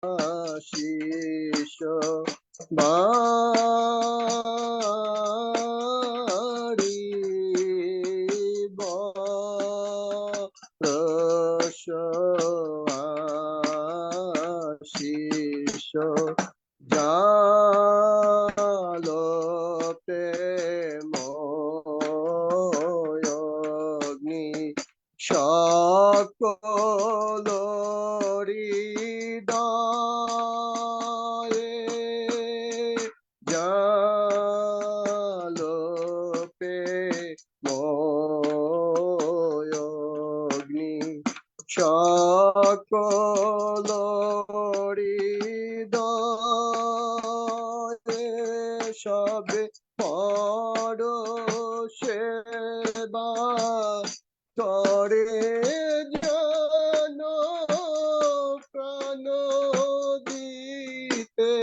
আশিস বাড়িব রস আশিস জালো প্রেম অগ্নি সকল হৃদয়ে জালো প্রেম অগ্নি সকল হৃদয়ে সবে পড়ো সেবা করে জন প্রাণ দিতে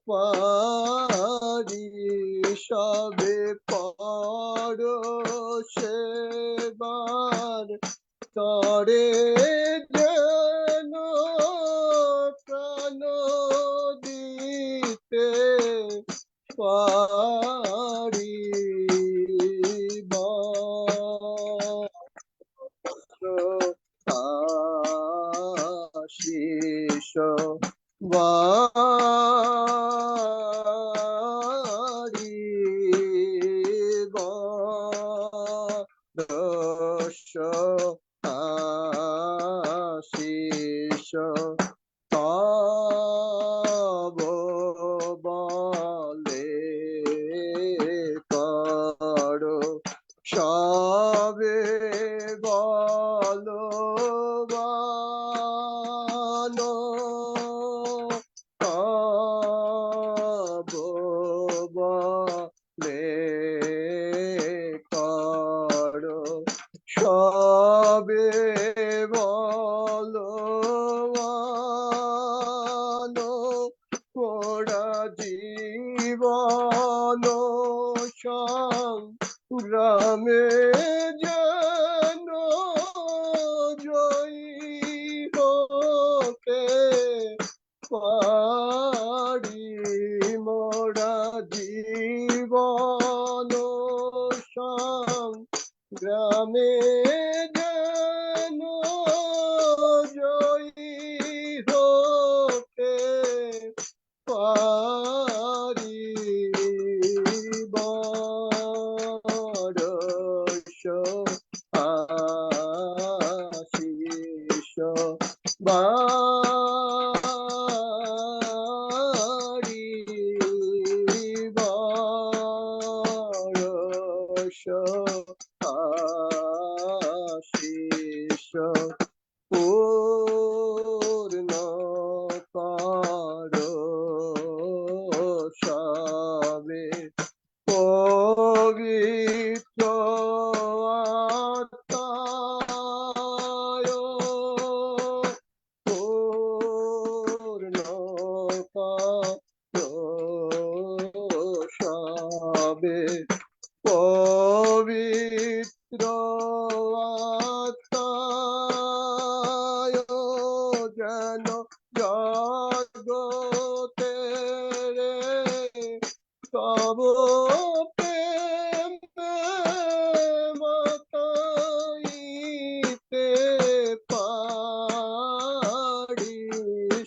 পারি সবে পড়ো সেবার তরে যেন প্রাণ দিতে পারি আশিস বাড়িব রস আশিস তব বলে করো সবে বলবানো তব বলে করো সবে বলবানো পোড়া জীবন সংগ্রামে যেন জয়ী হতে পারি মোরা জীবন সংগ্রামে যেন জয়ী হতে পারি বরস আশিস বাড়িব রস আশিস পূর্ণ করো সবে পবিত্র আত্মায় পূর্ণ করো সবে পবিত্র আত্মায় যেন জগতে তব প্রেমে মাতাইতে পারি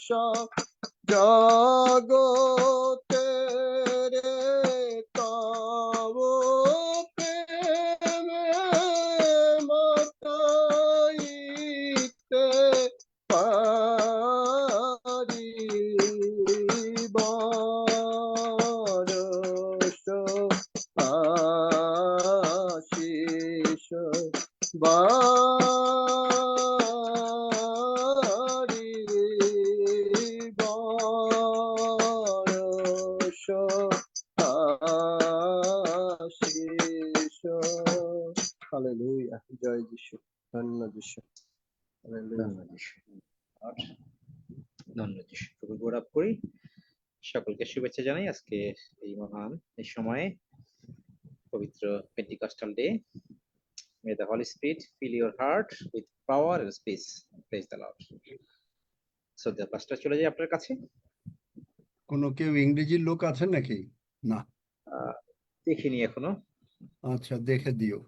সব জগতে তব প্রেমে মাতাইতে পারি বরস আশিস বাড়িব রস আশিস হালেলুয়া জয় যিশু ধন্য যিশু হালেলুয়া ধন্যবাদ যিশু প্রভু গৌরব করি সকলকে শুভেচ্ছা জানাই আজকে এই মহান এই সময়ে পবিত্র পেন্টিকস্টাল day May the Holy Spirit fill your heart with power and peace. Praise the Lord. শ্রদ্ধা পাস্টার চলে যাই আপনার কাছে। কোনো কেউ ইংরেজির লোক আছে নাকি? না, দেখিনি এখনো। আচ্ছা, দেখে দিও।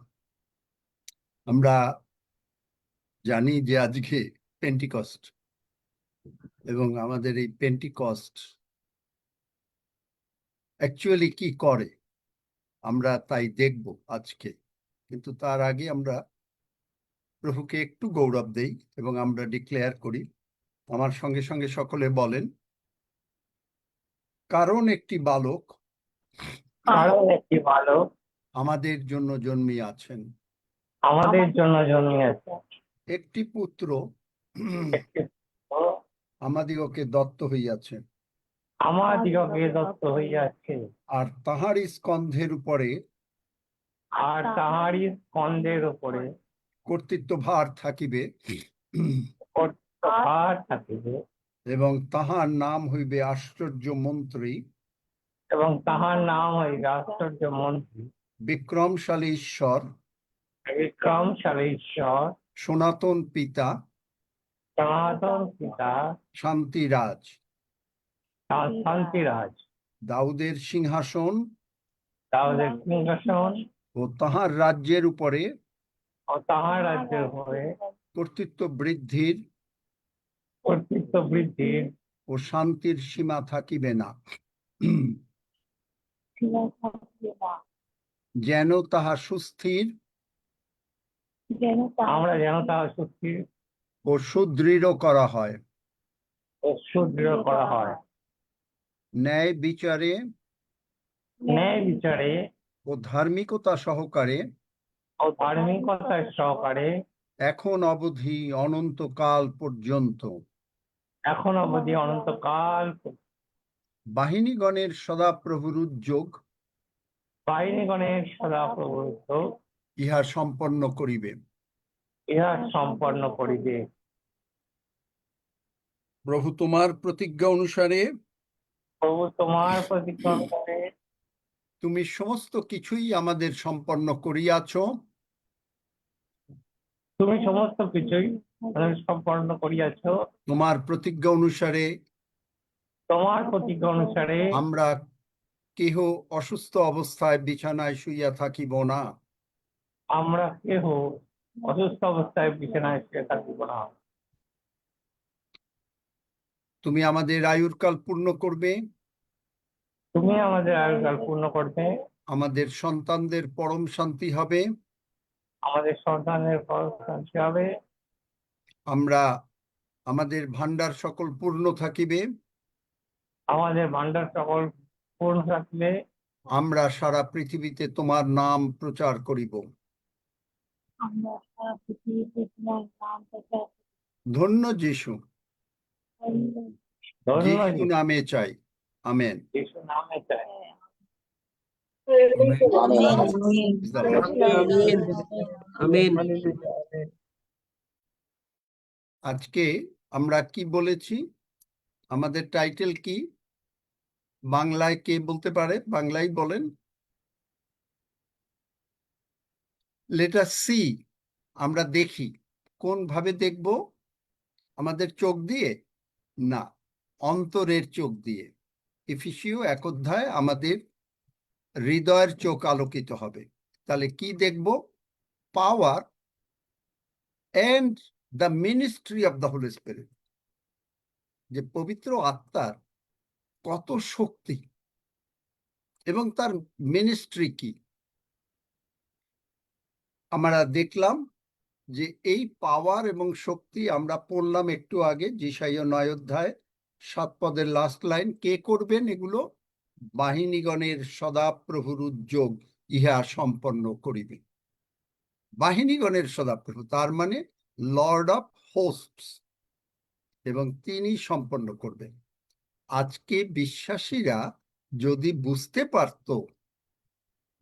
আমরা জানি যে আজকে পেন্টিকস্ট, এবং আমাদের এই পেন্টিকস্ট অ্যাকচুয়ালি কি করে আমরা তাই দেখব আজকে। কিন্তু তার আগে আমরা প্রভুকে একটু গৌরব দেই এবং আমরা ডিক্লেয়ার করি। আমার সঙ্গে সঙ্গে সকলে বলেন, কারণ একটি বালক আমাদের জন্য জন্মিয়াছেন, আমাদের জন্য জন্মিয়াছে, একটি পুত্র আমাদিগকে দত্ত হইয়াছে, আমাদিগকে দত্ত হইয়াছে, আর তাহার স্কন্ধের উপরে আর তাহারই স্কন্ধের উপরে কর্তৃত্বভার থাকিবে, কর্তৃত্বভার থাকিবে, এবং তাহার নাম হইবে আশ্চর্য মন্ত্রী, এবং তাহার নাম হইবে আশ্চর্য মন্ত্রী, বিক্রমশালী ঈশ্বর, বিক্রমশালী ঈশ্বর, সনাতন পিতা, সনাতন পিতা, শান্তিরাজ। শান্তিরাজ। দাউদের সিংহাসন তাহাদের সিংহাসন ও তাহার রাজ্যের উপরে ও তাহার রাজ্যের উপরে কর্তৃত্ব বৃদ্ধির কর্তৃত্ব বৃদ্ধির ও শান্তির সীমা থাকিবে না, যেন তাহা সুস্থির আমরা যেন তাহা সুস্থির ও সুদৃঢ় করা হয়, ও সুদৃঢ় করা হয়, ন্যায় বিচারে ন্যায় বিচারে ও ধার্মিকতা সহকারে ও ধার্মিকতার সহকারে এখন অবধি অনন্তকাল পর্যন্ত এখন অবধি অনন্তকাল বাহিনীগণের সদাপ্রভুর উদ্যোগ বাহিনীগণের সদা প্রভুত্ব ইহা সম্পন্ন করিবে। ইহা সম্পন্ন করিবে। প্রভু তোমার প্রতিজ্ঞা অনুসারে প্রভু তোমার প্রতিজ্ঞা অনুসারে তুমি সমস্ত কিছুই আমাদের সম্পন্ন করিয়াছ, তুমি সমস্ত কিছুই সম্পন্ন করিয়াছ। তোমার প্রতিজ্ঞা অনুসারে তোমার প্রতিজ্ঞা অনুসারে আমরা কেহ অসুস্থ অবস্থায় বিছানায় শুইয়া থাকিব না, আমরা কেহ অসুস্থ অবস্থায় বিছানায় শুয়ে থাকিব না। তুমি আমাদের আয়ুর্কাল পূর্ণ করবে, তুমি আমাদের আয়ুকাল পূর্ণ করবে, আমাদের সন্তানদের পরম শান্তি হবে, আমাদের সন্তানের পরম শান্তি হবে, আমরা আমাদের ভান্ডার সকল পূর্ণ থাকিবে, আমাদের ভান্ডার সকল পূর্ণ থাকবে, আমরা সারা পৃথিবীতে তোমার নাম প্রচার করিব। ধন্য যিশু, ধন্য যিশু নামে চাই, আমেন। যিশু নামে চাই। আজকে আমরা কি বলেছি? আমাদের টাইটেল কি? বাংলায় কে বলতে পারে? বাংলায় বলেন। লেট আস সি, আমরা দেখি। কোন ভাবে দেখব? আমাদের চোখ দিয়ে না, অন্তরের চোখ দিয়ে। এফেসীয় 1 অধ্যায় আমাদের হৃদয়ের চোখ আলোকিত হবে। তাহলে কি দেখব? Power and the ministry of the holy spirit, যে পবিত্র আত্মার কত শক্তি এবং তার মিনিস্ট্রি কি। আমরা দেখলাম যে এই পাওয়ার এবং শক্তি আমরা পড়লাম একটু আগে, যিশাইয়া 9 অধ্যায় 7 পদের লাস্ট লাইন। কে করবেন এগুলো? বাহিনীগণের সদাপ্রভুর উদ্যোগ ইহা সম্পন্ন করিবে। বাহিনীগণের সদাপ্রভু, তার মানে লর্ড অফ হোস্টস, এবং তিনি সম্পন্ন করবেন। আজকে বিশ্বাসীরা যদি বুঝতে পারত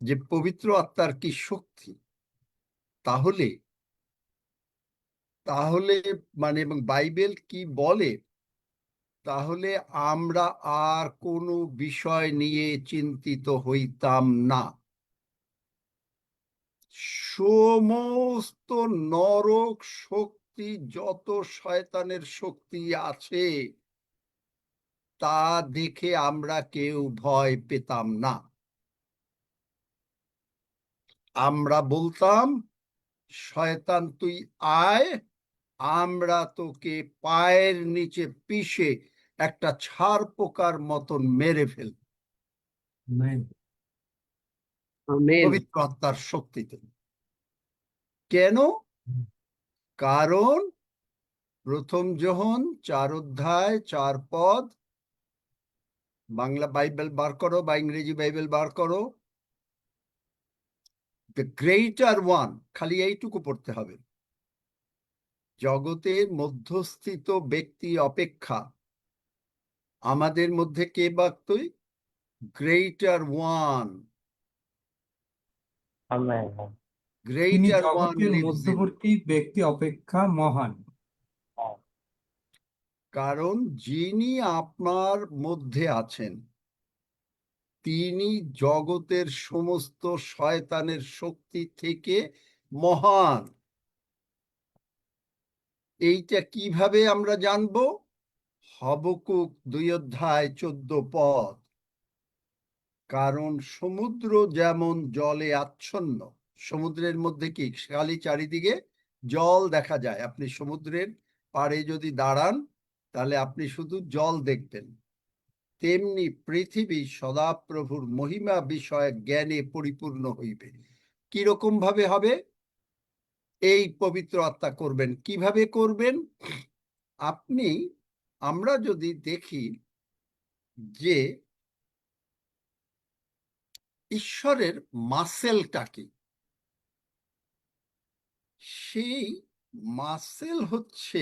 যে পবিত্র আত্মার কি শক্তি, তাহলে মানে এবং বাইবেল কি বলে, তাহলে আমরা আর কোনো বিষয় নিয়ে চিন্তিত হইতাম না। সমস্ত নরক শক্তি, যত শয়তানের শক্তি আছে তা দেখে আমরা কেউ ভয় পেতাম না। আমরা বলতাম, শয়তান তুই আয়, আমরা তোকে পায়ের নিচে পিষে একটা ছাড় পোকার মতন মেরে ফেলব পবিত্র আত্মার শক্তিতে। কেন? কারণ প্রথম যোহন 4 অধ্যায় 4 পদ, বাংলা বাইবেল বার করো বা ইংরেজি বাইবেল বার করো, দ্য গ্রেটার ওয়ান, খালি এইটুকু পড়তে হবে, জগতের মধ্যস্থিত ব্যক্তি অপেক্ষা আমাদের মধ্যে কে বাক্তই? Greater one. আমেন। তিনি গ্রেটার ওয়ান জগতের লিভস ইন। মধ্যবর্তী ব্যক্তি অপেক্ষা মহান। কারণ যিনি আপনার মধ্যে আছেন তিনি জগতের সমস্ত শয়তানের শক্তি থেকে মহান। এইটা কিভাবে আমরা জানবো? হবকুক 2 অধ্যায় 14 পদ। কারণ সমুদ্র যেমন জলে আচ্ছন্ন, সমুদ্রের মধ্যে কি খালি চারিদিকে জল দেখা যায়, আপনি সমুদ্রের পাড়ে যদি দাঁড়ান তাহলে আপনি শুধু জল দেখবেন, তেমনি পৃথিবী সদাপ্রভুর মহিমা বিষয়ে জ্ঞানে পরিপূর্ণ হইবে। কিরকম ভাবে হবে? এই পবিত্র আত্মা করবেন। কিভাবে করবেন? আমরা যদি দেখি যে ঈশ্বরের মাসেলটা কি, সেই মাসেল হচ্ছে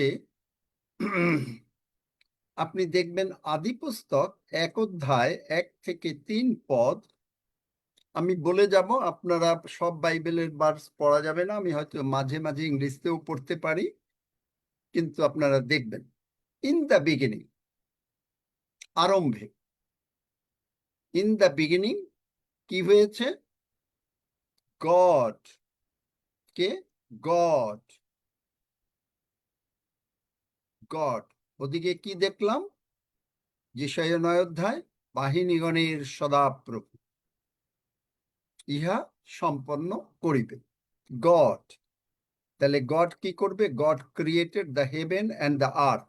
আপনি দেখবেন আদিপুস্তক 1 অধ্যায় 1 থেকে 3 পদ। আমি বলে যাব, আপনারা সব বাইবেলের ভার্স পড়া যাবে না, আমি হয়তো মাঝে মাঝে ইংলিশতেও পড়তে পারি, কিন্তু আপনারা দেখবেন। ইন দ্য বিগিনিং, আরম্ভে, ইন দ্য বিগিনিং কি হয়েছে? গড, কে? গড। গড। ওদিকে কি দেখলাম? যেশায়া 9 অধ্যায়, বাহিনীগণের সদাপ্রভু ইহা সম্পন্ন করিবে। গড। তাহলে গড কি করবে? God created the heaven and the earth,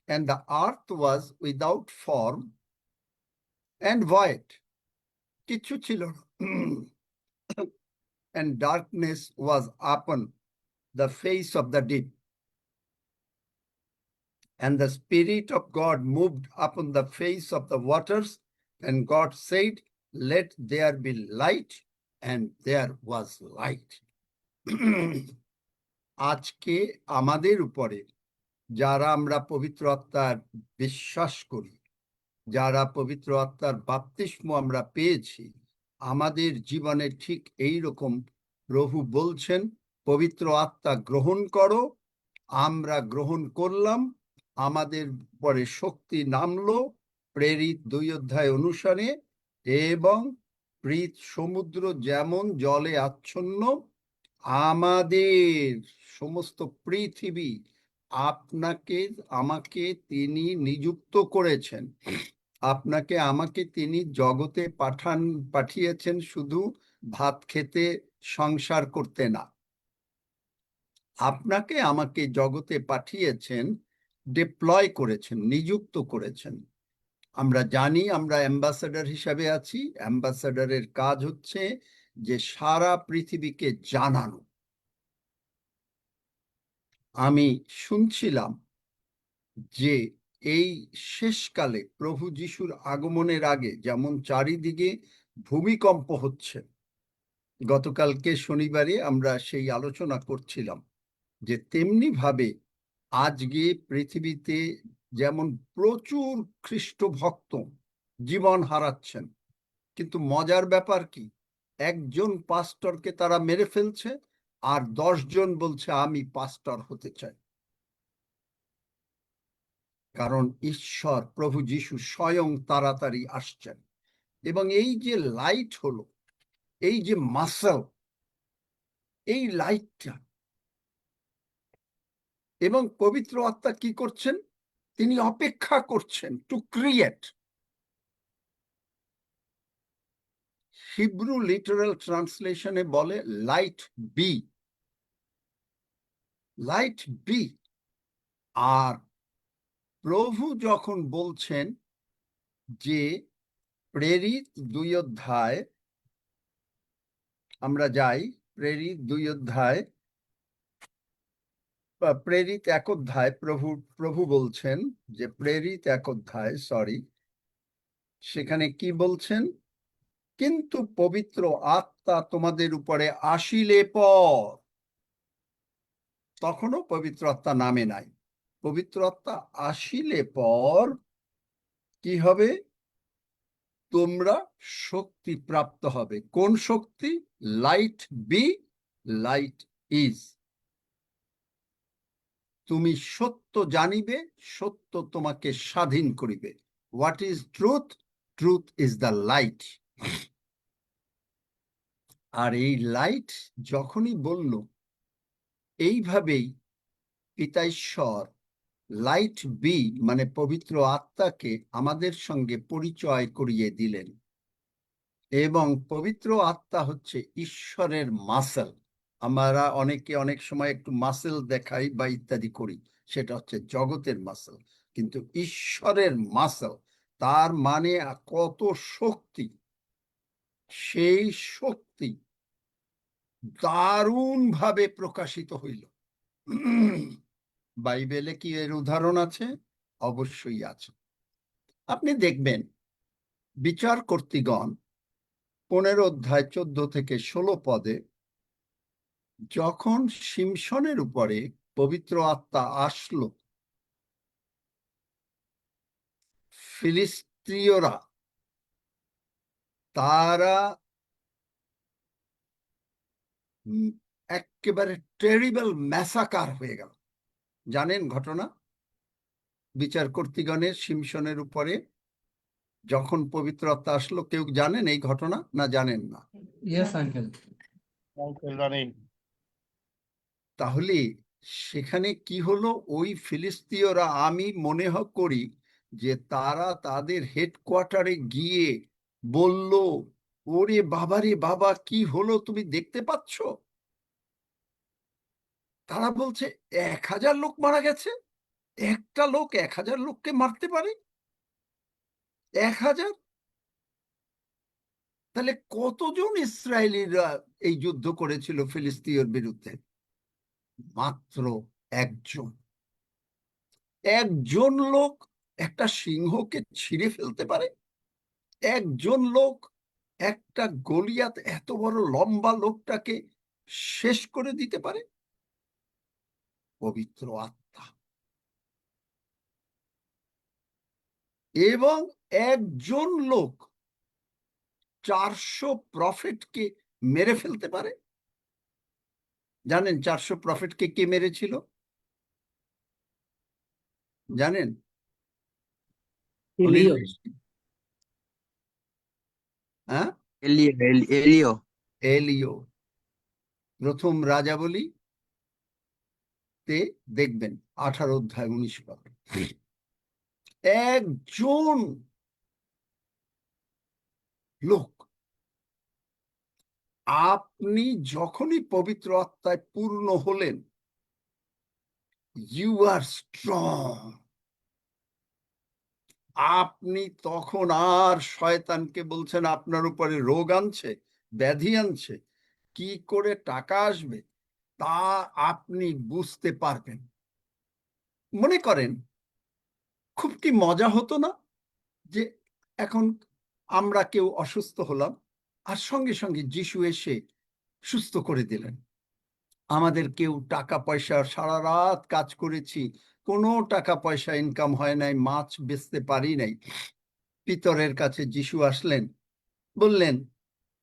and the earth was without form and void, কিচ্ছু ছিল না, and darkness was upon the face of the deep, and the Spirit of God moved upon the face of the waters, and God said, let there be light, and there was light. আজকে আমাদের উপরে যারা আমরা পবিত্র আত্মার বিশ্বাস করি, যারা পবিত্র আত্মার বাপ্তিস্ম আমরা পেয়েছি, আমাদের জীবনে ঠিক এই রকম প্রভু বলছেন, পবিত্র আত্মা গ্রহণ করো। আমরা গ্রহণ করলাম, আমাদের পরে শক্তি নামলো প্রেরিত 2 অধ্যায় অনুসারে, এবং সমুদ্র যেমন জলে আচ্ছন্ন, আমাদের সমস্ত পৃথিবী আপনাকে আমাকে তিনি নিযুক্ত করেছেন। আপনাকে আমাকে তিনি জগতে পাঠিয়েছেন শুধু ভাত খেতে, সংসার করতে না। আপনাকে আমাকে জগতে পাঠিয়েছেন, ডিপ্লয় করেছেন, নিযুক্ত করেছেন। আমরা জানি আমরা অ্যাম্বাসাডার হিসাবে আছি। অ্যাম্বাসাডারের কাজ হচ্ছে যে সারা পৃথিবীকে জানানো। আমি শুনছিলাম যে এই শেষকালে প্রভু যিশুর আগমনের আগে যেমন চারিদিকে ভূমিকম্প হচ্ছে, গতকালকে শনিবারে আমরা সেই আলোচনা করছিলাম, যে তেমনি ভাবে আজকে পৃথিবীতে যেমন প্রচুর খ্রিস্ট ভক্ত জীবন হারাচ্ছেন, কিন্তু মজার ব্যাপার কি, একজন পাস্টরকে তারা মেরে ফেলছে আর 10 জন বলছে আমি পাস্টর হতে চাই। কারণ ঈশ্বর প্রভু যিশু স্বয়ং তাড়াতাড়ি আসছেন। এবং এই যে লাইট হলো, এই যে মাসল, এই লাইটটা এবং পবিত্র আত্মা কি করছেন? তিনি অপেক্ষা করছেন টু ক্রিয়েট। হিব্রু লিটারাল ট্রান্সলেশনে বলে লাইট বি, লাইট বি। আর প্রভু যখন বলছেন যে প্রেরিত 2 অধ্যায়, আমরা যাই প্রেরিত 2 অধ্যায় বা প্রেরিত 1 অধ্যায়, প্রভু বলছেন যে প্রেরিত 1 অধ্যায়, সরি, সেখানে কি বলছেন? কিন্তু পবিত্র আত্মা তোমাদের উপরে আসিলে পর, তখনও পবিত্র আত্মা নামে নাই। পবিত্র আত্মা আসিলে পর কি হবে? তোমরা শক্তি প্রাপ্ত হবে। কোন শক্তি? Light be, light is. তুমি সত্য জানিবে, সত্য তোমাকে স্বাধীন করিবে। What is truth? Truth is the light. আর এই লাইট যখনই বলল, এইভাবেই পিতা ঈশ্বর লাইট বি মানে পবিত্র আত্মাকে আমাদের সঙ্গে পরিচয় করিয়ে দিলেন। এবং পবিত্র আত্মা হচ্ছে ঈশ্বরের মাসেল। আমরা অনেকে অনেক সময় একটু মাসেল দেখাই বা ইত্যাদি করি, সেটা হচ্ছে জগতের মাসেল। কিন্তু ঈশ্বরের মাসেল, তার মানে কত শক্তি! সেই শক্তি দারুণভাবে প্রকাশিত হইল। বাইবেলে কি এর উদাহরণ আছে? অবশ্যই আছে। আপনি দেখবেন বিচার কর্তৃগণ 15 অধ্যায় 14 থেকে 16 পদে, যখন শিমশনের উপরে পবিত্র আত্মা আসলো, ফিলিস্তীয়রা তারা একেবারে টেরিবল ম্যাসাকার হয়ে গেল। জানেন ঘটনা? বিচার কর্তৃগণের শিমশনের উপরে যখন পবিত্র আত্মা আসলো, কেউ জানেন এই ঘটনা না জানেন না? Yes, uncle. তাহলে সেখানে কি হলো? ওই ফিলিস্তীয়রা, আমি মনে করি যে তারা তাদের হেডকোয়ার্টারে গিয়ে বলল, ওরে বাবারে বাবা, কি হলো তুমি দেখতে পাচ্ছ? তারা বলছে 1000 লোক মারা গেছে। একটা লোক 1000 লোককে মারতে পারে? 1000? তাহলে কতজন ইসরায়েলিরা এই যুদ্ধ করেছিল ফিলিস্তিয়ের বিরুদ্ধে? মাত্র একজন। একজন লোক একটা সিংহকে ছিঁড়ে ফেলতে পারে? একজন লোক একটা গলিয়াত এত বড় লম্বা লোকটাকে শেষ করে দিতে পারে? পবিত্র আত্মা। এবং একজন লোক 400 প্রফেটকে মেরে ফেলতে পারে? জানেন 400 প্রফেটকে কে মেরেছিল? জানেন? এলিও। হ্যাঁ, এলিও। এলিও। প্রথম রাজাবলী তে দেখবেন 18 অধ্যায় 19 পদ। একজন লোক। আপনি যখনই পবিত্র আত্মায় পূর্ণ হলেন, ইউ আর স্ট্রং। আপনি তখন আর শয়তানকে বলছেন আপনার উপরে রোগ আনছে, ব্যাধি আনছে, কি করে টাকা আসবে, তা আপনি বুঝতে পারবেন। মনে করেন খুব কি মজা হতো না যে এখন আমরা কেউ অসুস্থ হলাম, আর সঙ্গে সঙ্গে যিশু এসে সুস্থ করে দিলেন। আমাদের কেউ টাকা পয়সা, সারা রাত কাজ করেছি, কোনো টাকা পয়সা ইনকাম হয় নাই, মাছ বেচতে পারি নাই। পিতরের কাছে যিশু আসলেন, বললেন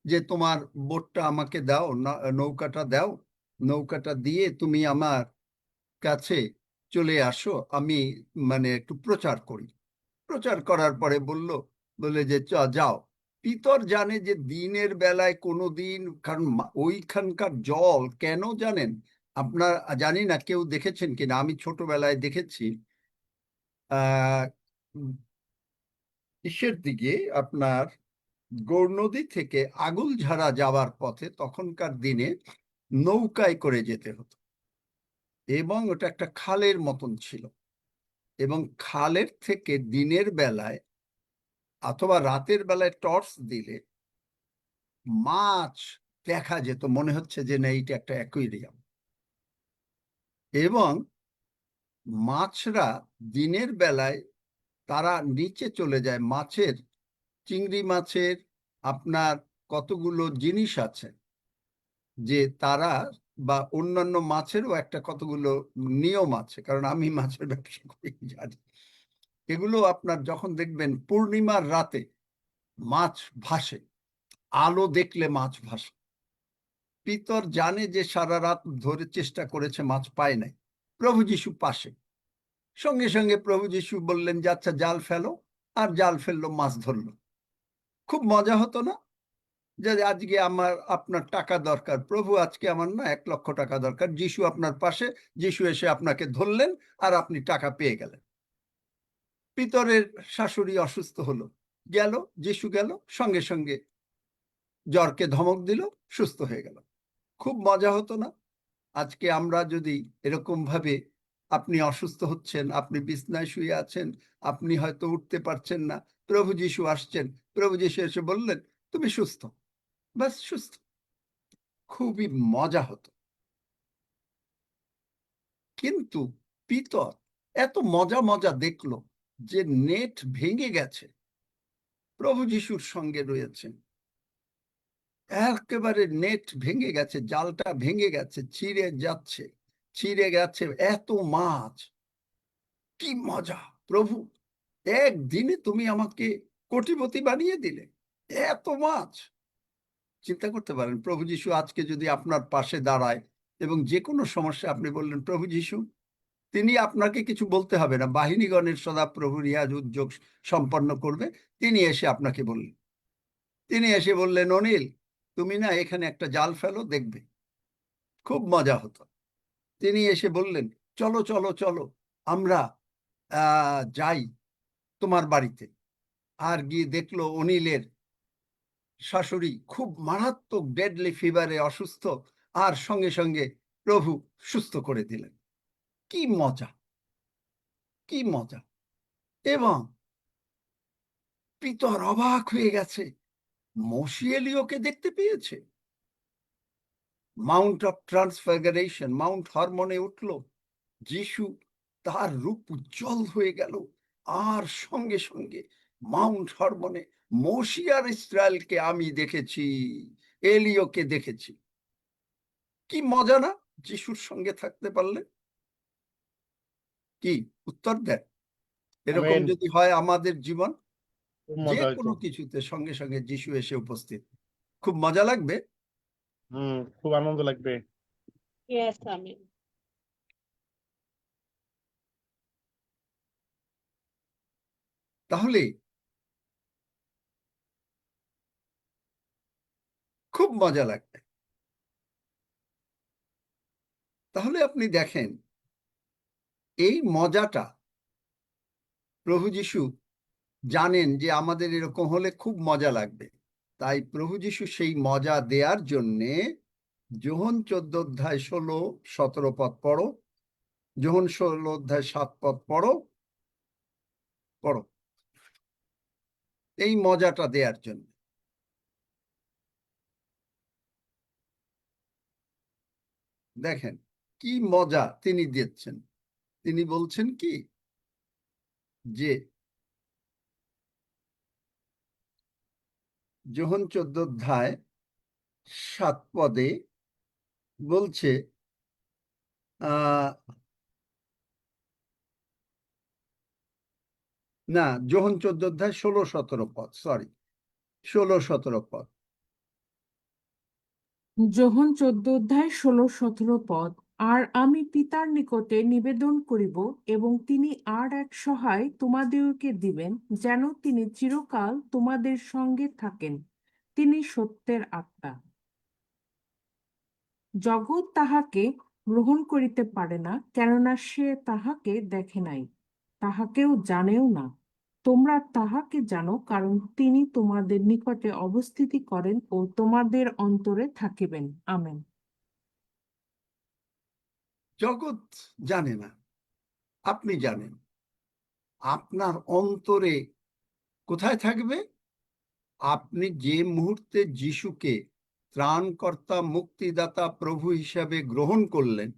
যে তোমার বোটটা আমাকে দাও, নৌকাটা দাও, নৌকাটা দিয়ে তুমি আমার কাছে চলে আসো, আমি একটু প্রচার করি। প্রচার করার পরে বলে যে যাও। পিতর জানে যে দিনের বেলায় কোনো দিন, কারণ ওইখানকার জল কেন জানেন? আপনার জানি না কেউ দেখেছেন কিনা, আমি ছোটবেলায় দেখেছি আহ ইসের দিকে আপনার গৌরনদী থেকে আগুলঝাড়া যাওয়ার পথে তখনকার দিনে নৌকায় করে যেতে হতো, এবং ওটা একটা খালের মতন ছিল, এবং খালের থেকে দিনের বেলায় অথবা রাতের বেলায় টর্চ দিলে মাছ দেখা যেত, মনে হচ্ছে যে না এইটা একটা অ্যাকুয়ারিয়াম। এবং মাছরা দিনের বেলায় তারা নিচে চলে যায়, মাছের চিংড়ি মাছের আপনার কতগুলো জিনিস আছে যে তারা বা অন্যান্য মাছেরও একটা কতগুলো নিয়ম আছে, কারণ আমি মাছের ব্যবসা করি জানি। এগুলো আপনার যখন দেখবেন পূর্ণিমার রাতে মাছ ভাসে, আলো দেখলে মাছ ভাসে। পিতর জানে যে সারা রাত ধরে চেষ্টা করেছে, মাছ পায় নাই। প্রভু যিশু পাশে, সঙ্গে সঙ্গে প্রভু যিশু বললেন যে আচ্ছা জাল ফেলো, আর জাল ফেললো, মাছ ধরলো। খুব মজা হতো না যে আজকে আমার আপনার টাকা দরকার, প্রভু আজকে আমার না 1,00,000 টাকা দরকার, যিশু আপনার পাশে, যিশু এসে আপনাকে ধরলেন আর আপনি টাকা পেয়ে গেলেন। পিতরের শাশুড়ি অসুস্থ হলো, গেল, যিশু গেল, সঙ্গে সঙ্গে জ্বরকে ধমক দিল, সুস্থ হয়ে গেল। খুব মজা হতো না আজকে আমরা যদি এরকম ভাবে, আপনি অসুস্থ হচ্ছেন, আপনি বিছনায় শুয়ে আছেন, আপনি হয়তো উঠতে পারছেন না, প্রভু যিশু আসছেন, প্রভু যিশু এসে বললেন তুমি সুস্থ, বাস সুস্থ। খুবই মজা হতো। কিন্তু পিতর এত মজা মজা দেখলো যে নেট ভেঙে গেছে, প্রভু যিশুর সঙ্গে রয়েছেন, একেবারে নেট ভেঙে গেছে, জালটা ভেঙে গেছে, ছিঁড়ে যাচ্ছে, ছিঁড়ে গেছে, এত মাছ। কি মজা! প্রভু, একদিনে তুমি আমাকে কোটিপতি বানিয়ে দিলে, এত মাছ। চিন্তা করতে পারেন, প্রভু যিশু আজকে যদি আপনার পাশে দাঁড়ায় এবং যে কোনো সমস্যা আপনি বললেন প্রভু যিশু, তিনি আপনাকে কিছু বলতে হবে না, বাহিনীগণের সদা প্রভু রিয়াজ উদ্যোগ সম্পন্ন করবে। তিনি এসে আপনাকে বললেন, তিনি এসে বললেন অনিল তুমি না এখানে একটা জাল ফেলো, দেখবে খুব মজা হতো। তিনি এসে বললেন চলো চলো চলো আমরা যাই তোমার বাড়িতে। আর গিয়ে দেখলো অনিলের শাশুড়ি খুব মারাত্মক ডেডলি ফিভারে অসুস্থ, আর সঙ্গে সঙ্গে প্রভু সুস্থ করে দিলেন। কি মজা, কি মজা! এবং পিতর অবাক হয়ে গেছে, মসিহ এলিয়কে দেখতে পেয়েছে। মাউন্ট অফ ট্রান্সফিগারেশন, মাউন্ট হরমনে উঠল, যিশু তার রূপ উজ্জ্বল হয়ে গেল, আর সঙ্গে সঙ্গে মাউন্ট হরমনে মসিয়ার ইসরায়েলকে আমি দেখেছি, এলিয়কে দেখেছি। কি মজা না যিশুর সঙ্গে থাকতে পারলে? কি উত্তর দেন? এরকম আমেন। যদি হয় আমাদের জীবন, খুব যে মজা হইতো। কোনো কিছুতে সঙ্গে সঙ্গে যিশু এসে উপস্থিত, খুব মজা লাগবে। খুব আনন্দ লাগবে। Yes, Amen. তাহলে খুব মজা লাগবে। তাহলে আপনি দেখেন এই মজাটা প্রভু যিশু জানেন যে আমাদের এরকম হলে খুব মজা লাগবে, তাই প্রভু যিশু সেই মজা দেওয়ার জন্যে যোহন 14 অধ্যায় 16-17 পড়ো, যোহন 16 অধ্যায় 7 পড়ো, পড়ো এই মজাটা দেওয়ার জন্য। দেখেন কি মজা তিনি দিচ্ছেন। তিনি বলছেন কি যে যোহন 14 অধ্যায় 7 বলছে না, যোহন 14 অধ্যায় 16-17 সরি 16-17 যোহন 14 অধ্যায় 16-17 আর আমি পিতার নিকটে নিবেদন করিব, এবং তিনি আর এক সহায় তোমাদেরকে দিবেন, যেন তিনি চিরকাল তোমাদের সঙ্গে থাকেন, তিনি সত্যের আত্মা। জগৎ তাহাকে গ্রহণ করিতে পারে না, কেননা সে তাহাকে দেখে নাই, তাহাকেও জানেও না। তোমরা তাহাকে জানো, কারণ তিনি তোমাদের নিকটে অবস্থিতি করেন ও তোমাদের অন্তরে থাকিবেন। আমেন। জগৎ জানে না, আপনি জানেন। আপনার অন্তরে কোথায় থাকবে? আপনি যে মুহূর্তে যিশুকে ত্রাণকর্তা, মুক্তিদাতা, প্রভু হিসাবে গ্রহণ করলেন,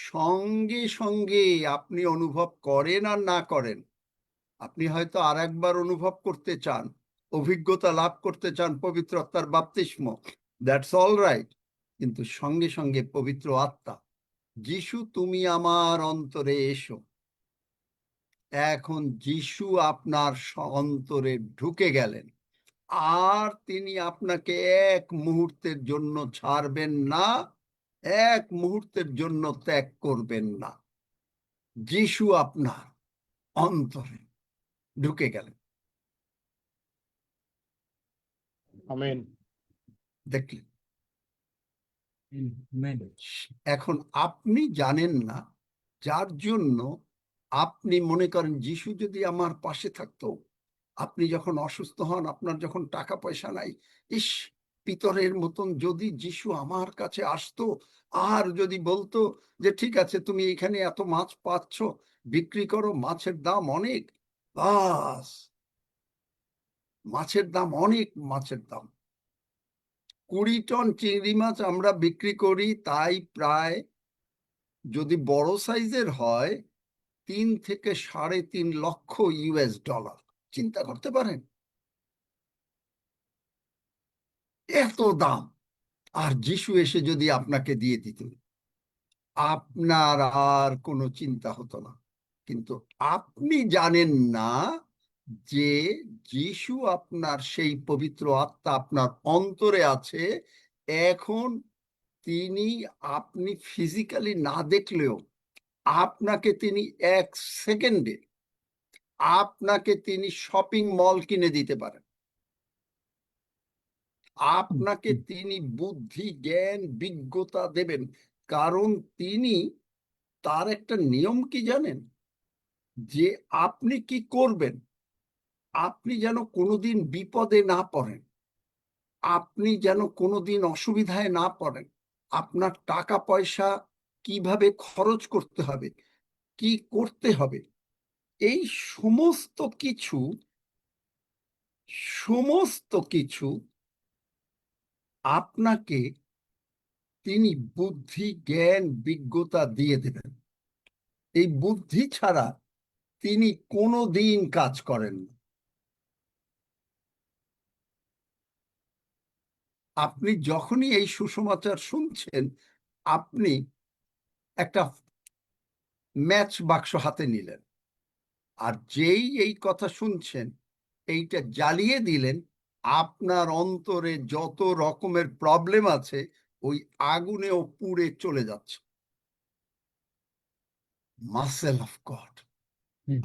সঙ্গে সঙ্গে আপনি অনুভব করেন আর না করেন, আপনি হয়তো আর একবার অনুভব করতে চান, অভিজ্ঞতা লাভ করতে চান পবিত্র আত্মার বাপ্তিস্ম, দ্যাটস অল রাইট, কিন্তু সঙ্গে সঙ্গে পবিত্র আত্মা, যিশু তুমি আমার অন্তরে এসো। এখন যিশু আপনার অন্তরে ঢুকে গেলেন, আর তিনি আপনাকে এক মুহূর্তের জন্য ছাড়বেন না, এক মুহূর্তের জন্য ত্যাগ করবেন না। যিশু আপনার অন্তরে ঢুকে গেলেন। আমেন। দেখলেন? Amen. এখন আপনি জানেন না, যার জন্য আপনি মনে করেন যিশু যদি আমার পাশে থাকতো, আপনি যখন অসুস্থ হন, আপনার যখন টাকা পয়সা নাই, ইস, পিতরের মতন যদি যিশু আমার কাছে আসতো আর যদি বলতো যে ঠিক আছে, তুমি এখানে এত মাছ পাচ্ছ, বিক্রি করো, মাছের দাম অনেক, বাস, মাছের দাম অনেক, মাছের দাম 20 টন চিংড়ি মাছ আমরা বিক্রি করি, তাই প্রায় যদি বড় সাইজের হয় 3 থেকে 3.5 লক্ষ US$। চিন্তা করতে পারেন, এত দাম। আর যিশু এসে যদি আপনাকে দিয়ে দিত, আপনার আর কোনো চিন্তা হতো না। কিন্তু আপনি জানেন না যে যিশু আপনার সেই পবিত্র আত্মা আপনার অন্তরে আছে। এখন তিনি, আপনি ফিজিক্যালি না দেখলেও আপনাকে তিনি 1 সেকেন্ডে আপনাকে তিনি শপিং মল কিনে দিতে পারেন। আপনাকে তিনি বুদ্ধি, জ্ঞান, বিজ্ঞতা দেবেন, কারণ তিনি, তার একটা নিয়ম কি জানেন, যে আপনি কি করবেন, আপনি যেন কোনোদিন বিপদে না পড়েন, আপনি যেন কোনোদিন অসুবিধায় না পড়েন, আপনার টাকা পয়সা কিভাবে খরচ করতে হবে, কি করতে হবে, এই সমস্ত কিছু আপনাকে তিনি বুদ্ধি, জ্ঞান, বিজ্ঞতা দিয়ে দেবেন। এই বুদ্ধি ছাড়া তিনি কোনোদিন কাজ করেন না। আপনি যখনই এই সুসমাচার শুনছেন, আপনি একটা ম্যাচ বাক্স হাতে নিলেন, আর যেই এই কথা শুনছেন, এইটা জ্বালিয়ে দিলেন, আপনার অন্তরে যত রকমের প্রবলেম আছে ওই আগুনেও পুড়ে চলে যাচ্ছে। মাসেল অফ গড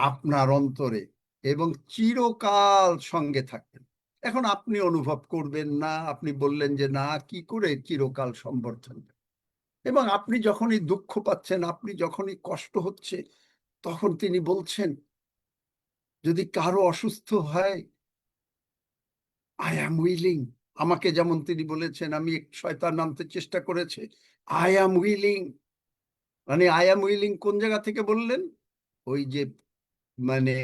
আপনার অন্তরে, এবং চিরকাল সঙ্গে থাকবেন। এখন আপনি অনুভব করবেন না, আপনি বললেন যে না, কি করে চিরকাল সম্ভব থাকবে। এবং আপনি যখনই দুঃখ পাচ্ছেন, আপনি যখনই কষ্ট হচ্ছে, তখন তিনি বলছেন, যদি কারো অসুস্থ হয়, আই অ্যাম উইলিং, আমাকে যেমন তিনি বলেছেন, আমি শয়তান নামতে চেষ্টা করেছে, আই অ্যাম উইলিং, মানে আই অ্যাম উইলিং কোন জায়গা থেকে বললেন? ওই যে মানে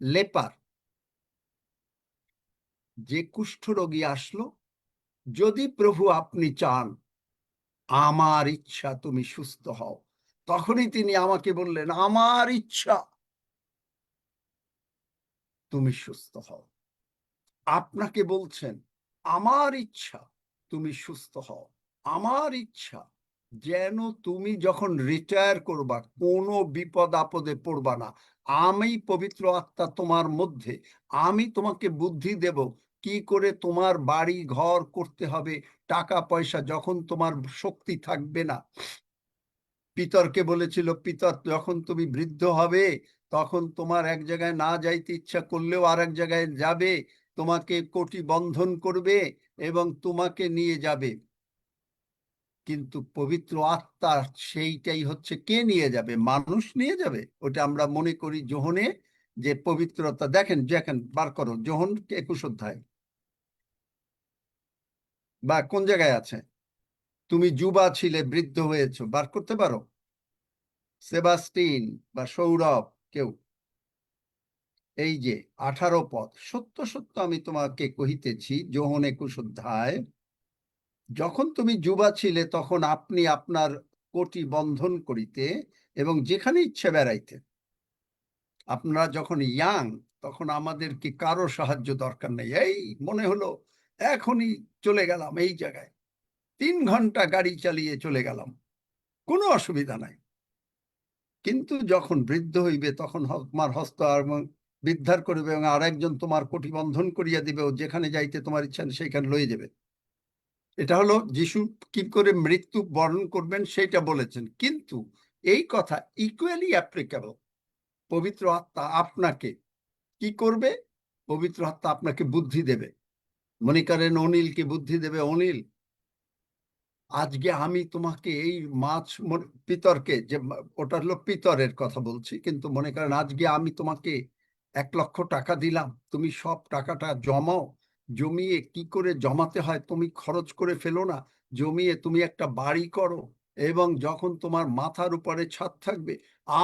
লেপার, যে কুষ্ঠরোগী আসলো, যদি প্রভু আপনি চান, আমার ইচ্ছা তুমি সুস্থ হও, তখনই তিনি আমাকে বললেন, আমার ইচ্ছা তুমি সুস্থ হও। আপনাকে বলছেন, আমার ইচ্ছা তুমি সুস্থ হও, আমার ইচ্ছা যেন তুমি যখন রিটায়ার করবা, কোনো বিপদ আপদে পড়বা না, আমি পবিত্র আত্মা তোমার মধ্যে, আমি তোমাকে বুদ্ধি দেব কি করে তোমার বাড়ি ঘর করতে হবে, টাকা পয়সা, যখন তোমার শক্তি থাকবে না। পিতরকে বলেছিল, পিতর, যখন তুমি বৃদ্ধ হবে, তখন তোমার এক জায়গায় না যাইতে ইচ্ছা করলেও আর এক জায়গায় যাবে, তোমাকে কটি বন্ধন করবে এবং তোমাকে নিয়ে যাবে। কিন্তু পবিত্র আত্মা সেইটাই হচ্ছে কে নিয়ে যাবে? মানুষ নিয়ে যাবে। ওটা আমরা মনে করি যোহনে যে পবিত্রতা, দেখেন দেখেন বার করো যোহন 21 অধ্যায়, বা কোন জায়গায় আছে? তুমি যুবা ছিলে, বৃদ্ধ হয়েছো, বার করতে পারো? সেবাস্টিন বা সৌরভ, কেউ? এই যে 18 পদ, সত্য সত্য আমি তোমাকে কহিতেছি, যোহন 21 অধ্যায়, যখন তুমি যুবা ছিলে তখন আপনি আপনার কোটি বন্ধন করিতে এবং যেখানে ইচ্ছে বেড়াইতে। আপনারা যখন ইয়াং, তখন আমাদেরকে কারো সাহায্য দরকার নেই। এই মনে হলো এখনই চলে গেলাম এই জায়গায়, 3 ঘন্টা গাড়ি চালিয়ে চলে গেলাম, কোনো অসুবিধা নাই। কিন্তু যখন বৃদ্ধ হইবে তখন তোমার হস্ত এবং বিদ্ধার করিবে এবং আরেকজন তোমার কোটি বন্ধন করিয়া দিবে, ও যেখানে যাইতে তোমার ইচ্ছা সেখানে লয়ে যাবে। এটা হলো যিশু কি করে মৃত্যু বরণ করবেন সেটা বলেছেন, কিন্তু এই কথা ইকুয়ালি অ্যাপ্লিকেবল। পবিত্র আত্মা আপনাকে কি করবে? পবিত্র আত্মা আপনাকে বুদ্ধি দেবে। মনে করেন অনিলকে বুদ্ধি দেবে, অনিল আজকে আমি তোমাকে এই মাছ পিতরকে, যে ওটা হলো পিতরের কথা বলছি, কিন্তু মনে করেন আজকে আমি তোমাকে 1 লক্ষ টাকা দিলাম, তুমি সব টাকাটা জমাও, জমিয়ে কি করে জমাতে হয় তুমি খরচ করে ফেলো না, জমিয়ে তুমি একটা বাড়ি করো, এবং যখন তোমার মাথার উপরে ছাদ থাকবে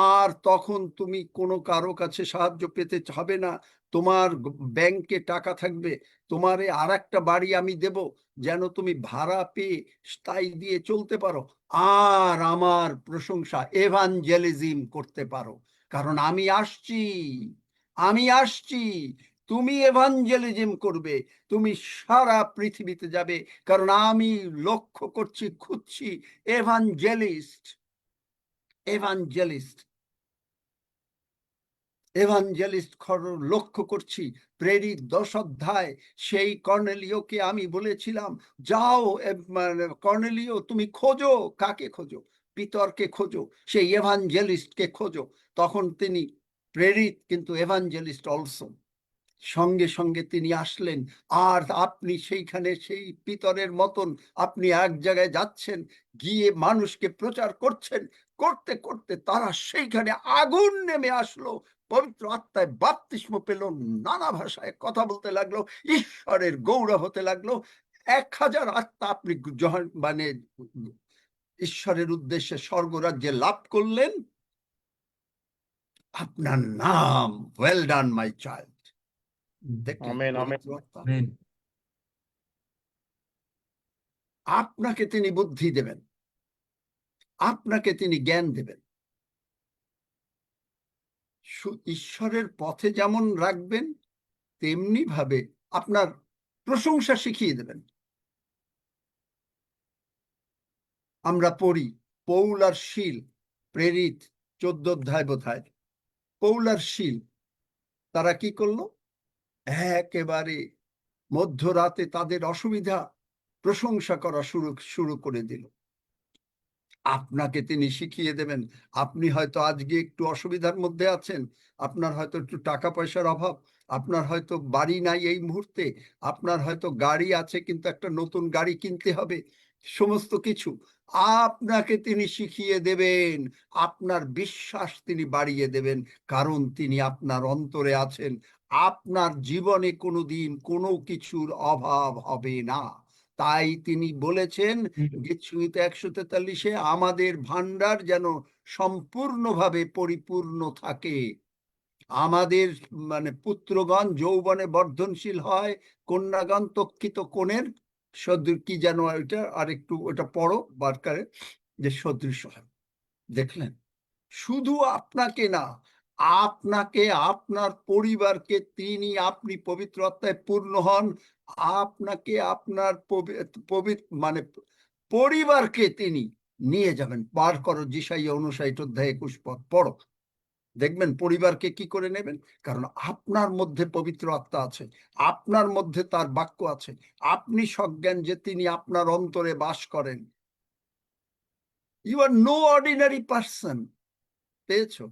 আর তখন তুমি কোনো কারো কাছে সাহায্য পেতে হবে না, তোমার ব্যাংকে টাকা থাকবে, তোমারে আর একটা বাড়ি আমি দেব যেন তুমি ভাড়া পেয়ে তাই দিয়ে চলতে পারো, আর আমার প্রশংসা এভাঞ্জেলিজম করতে পারো, কারণ আমি আসছি, আমি আসছি। তুমি এভাঞ্জেলিজম করবে, তুমি সারা পৃথিবীতে যাবে, কারণ আমি লক্ষ্য করছি, খুঁজছি এভাঞ্জেলিস্ট, এভাঞ্জেলিস্ট, এভাঞ্জেলিস্ট লক্ষ্য করছি। প্রেরিত 10 অধ্যায়, সেই কর্নেলিওকে আমি বলেছিলাম যাও কর্নেলিও তুমি খোঁজো, কাকে খোঁজো? পিতরকে খোঁজো, সেই এভাঞ্জেলিস্টকে খোঁজো। তখন তিনি প্রেরিত কিন্তু এভাঞ্জেলিস্ট অলসো, সঙ্গে সঙ্গে তিনি আসলেন। আর আপনি সেইখানে সেই পিতরের মতন আপনি এক জায়গায় যাচ্ছেন, গিয়ে মানুষকে প্রচার করছেন, করতে করতে তারা সেইখানে আগুন নেমে আসলো, পবিত্র আত্মায় বাপ্তিস্ম পেল, নানা ভাষায় কথা বলতে লাগলো, ঈশ্বরের গৌরব হতে লাগলো। 1000 আত্মা আপনি মানে ঈশ্বরের উদ্দেশ্যে স্বর্গরাজ্যে লাভ করলেন। আপনার নাম ওয়েল ডান মাই চাইল্ড। দেখলেন আমেন, আমেন। পবিত্র আত্মা আপনাকে তিনি বুদ্ধি দেবেন, আপনাকে তিনি জ্ঞান দেবেন, ঈশ্বরের পথে যেমন রাখবেন তেমনি ভাবে আপনার প্রশংসা শিখিয়ে দেবেন। আমরা পড়ি পৌল আর শীল, প্রেরিত 14 অধ্যায় বোধহয়, পৌল আর শীল তারা কি করলো? একেবারে মধ্যরাতে তাদের অসুবিধা প্রশংসা করা শুরু করে দিল। আপনাকে তিনি শিখিয়ে দেবেন। আপনি হয়তো আজকে একটু অসুবিধার মধ্যে আছেন, আপনার হয়তো একটু টাকা পয়সার অভাব, আপনার হয়তো বাড়ি নাই এই মুহূর্তে, আপনার হয়তো গাড়ি আছে কিন্তু একটা নতুন গাড়ি কিনতে হবে, সমস্ত কিছু আপনাকে তিনি শিখিয়ে দেবেন, আপনার বিশ্বাস তিনি বাড়িয়ে দেবেন, কারণ তিনি আপনার অন্তরে আছেন। আপনার জীবনে কোনোদিন কোনো কিছুর অভাব হবে না। তাই তিনি বলেছেন গীতসংহিতা 143-এ, আমাদের ভান্ডার যেন সম্পূর্ণভাবে পরিপূর্ণ থাকে। আমাদের মানে পুত্রগণ যৌবনে বর্ধনশীল হয়, কন্যাগণ তক্ষিত কোণের সদৃশ, কি যেন ওইটা, আর একটু ওটা পড়ো বারকারে, যে সদৃশ হয়। দেখলেন, শুধু আপনাকে না, আপনাকে, আপনার পরিবারকে তিনি, আপনি পবিত্র আত্মায় পূর্ণ হন, আপনাকে আপনার মানে পরিবারকে তিনি নিয়ে যাবেন। পার করো যিশাইয়া 59 অধ্যায় 21 পদ পড়ো, দেখবেন পরিবারকে কি করে নেবেন। কারণ আপনার মধ্যে পবিত্র আত্মা আছে, আপনার মধ্যে তার বাক্য আছে, আপনি সজ্ঞান যে তিনি আপনার অন্তরে বাস করেন। You are no ordinary person. পেয়েছো?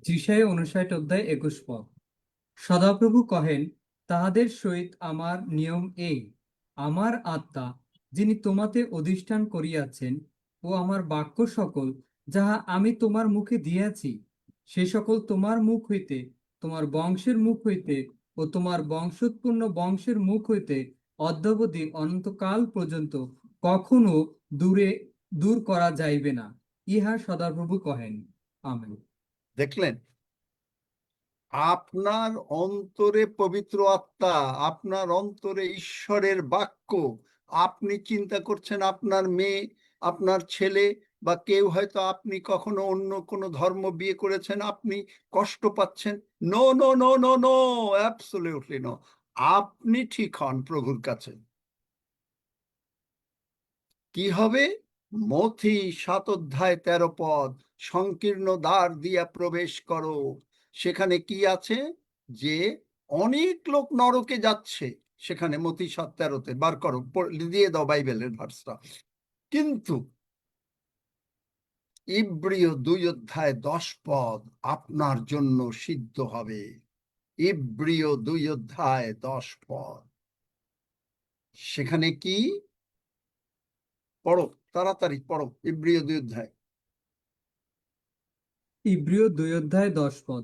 যিশায়া 59 অধ্যায় 21 পদ। সদাপ্রভু কহেন, তাহাদের সহিত আমার নিয়ম এই, আমার আত্মা যিনি তোমাতে অধিষ্ঠান করিয়াছেন, ও আমার বাক্য সকল যাহা আমি তোমার মুখে দিয়াছি, সে সকল তোমার মুখ হইতে, তোমার বংশের মুখ হইতে ও তোমার বংশোৎপন্ন বংশের মুখ হইতে অদ্যাবধি অনন্তকাল পর্যন্ত কখনো দূর করা যাইবে না, ইহা সদাপ্রভু কহেন। আমেন। দেখলেন, আপনার অন্তরে পবিত্র আত্মা, আপনার অন্তরে ঈশ্বরের বাক্য। আপনি চিন্তা করছেন আপনার মেয়ে, আপনার ছেলে বা কেউ হয়তো আপনি কখনো অন্য কোনো ধর্ম বিয়ে করেছেন, আপনি কষ্ট পাচ্ছেন। No no no no no, absolutely no. আপনি ঠিক হন প্রভুর কাছে। কি হবে? মথি 7:13 সংকীর্ণ দ্বার দিয়া প্রবেশ করো। সেখানে কি আছে? যে অনেক লোক নরকে যাচ্ছে। সেখানে মথি 7:13 বার করো, দিয়ে দাও বাইবেলের ভার্সটা। কিন্তু ইব্রিয় 2:10 আপনার জন্য সিদ্ধ হবে। ইব্রিয় 2:10 সেখানে কি? পড়ো, তাড়াতাড়ি পড়ো, ইব্রিয় 2 ইব্রিয় 2:10।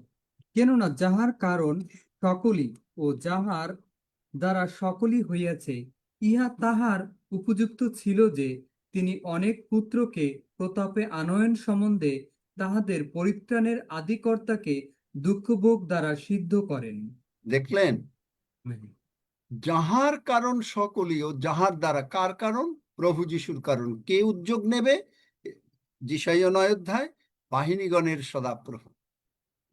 কেননা যাহার কারণ সকলই ও যাহার দ্বারা সকলই হইয়াছে, ইহা তাহার উপযুক্ত ছিল যে তিনি অনেক পুত্রকে প্রতাপে আনয়ন সম্বন্ধে তাহাদের পরিত্রাণের আদিকর্তাকে দুঃখভোগ দ্বারা সিদ্ধ করেন। দেখলেন, যাহার কারণ সকলই ও যাহার দ্বারা, কার কারণ? প্রভু যিশুর কারণ। কে উদ্যোগ নেবে? যিশাইয়া 9 বাহিনীগণের সদাপ্রভু।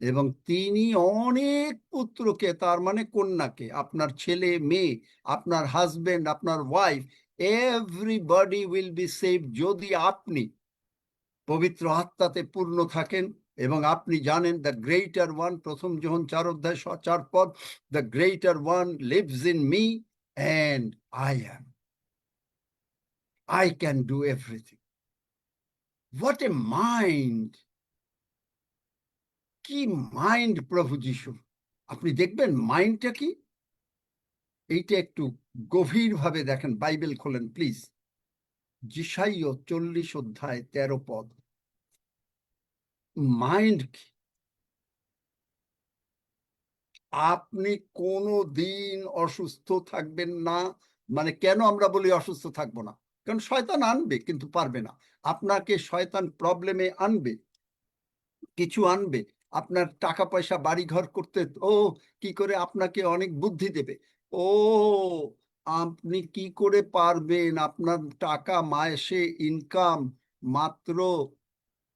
এবং তিনি অনেক পুত্রকে, তার মানে কন্যাকে, আপনার ছেলে মেয়ে, আপনার হাজবেন্ড, আপনার wife, everybody will be save যদি আপনি পবিত্র আত্মাতে পূর্ণ থাকেন। এবং আপনি জানেন the greater one, 1 John 4:4, the greater one lives in me and I can do everything. What a mind! কি মাইন্ড প্রভু যিশু! আপনি দেখবেন মাইন্ডটা কি। এইটা একটু গভীরভাবে দেখেন, বাইবেল খোলেন প্লিজ। যিশাইয়া 40:13। মাইন্ড কি? আপনি কোনো দিন অসুস্থ থাকবেন না। মানে কেন আমরা বলি অসুস্থ থাকবো না? কারণ শয়তান আনবে, কিন্তু পারবে না। আপনাকে শয়তান প্রবলেমে আনবে, কিছু আনবে। আপনার টাকা পয়সা বাড়ি ঘর করতে ও কি করে আপনাকে অনেক বুদ্ধি দেবে। ও আপনি কি করে পারবেন? আপনার টাকা মাসে ইনকাম মাত্র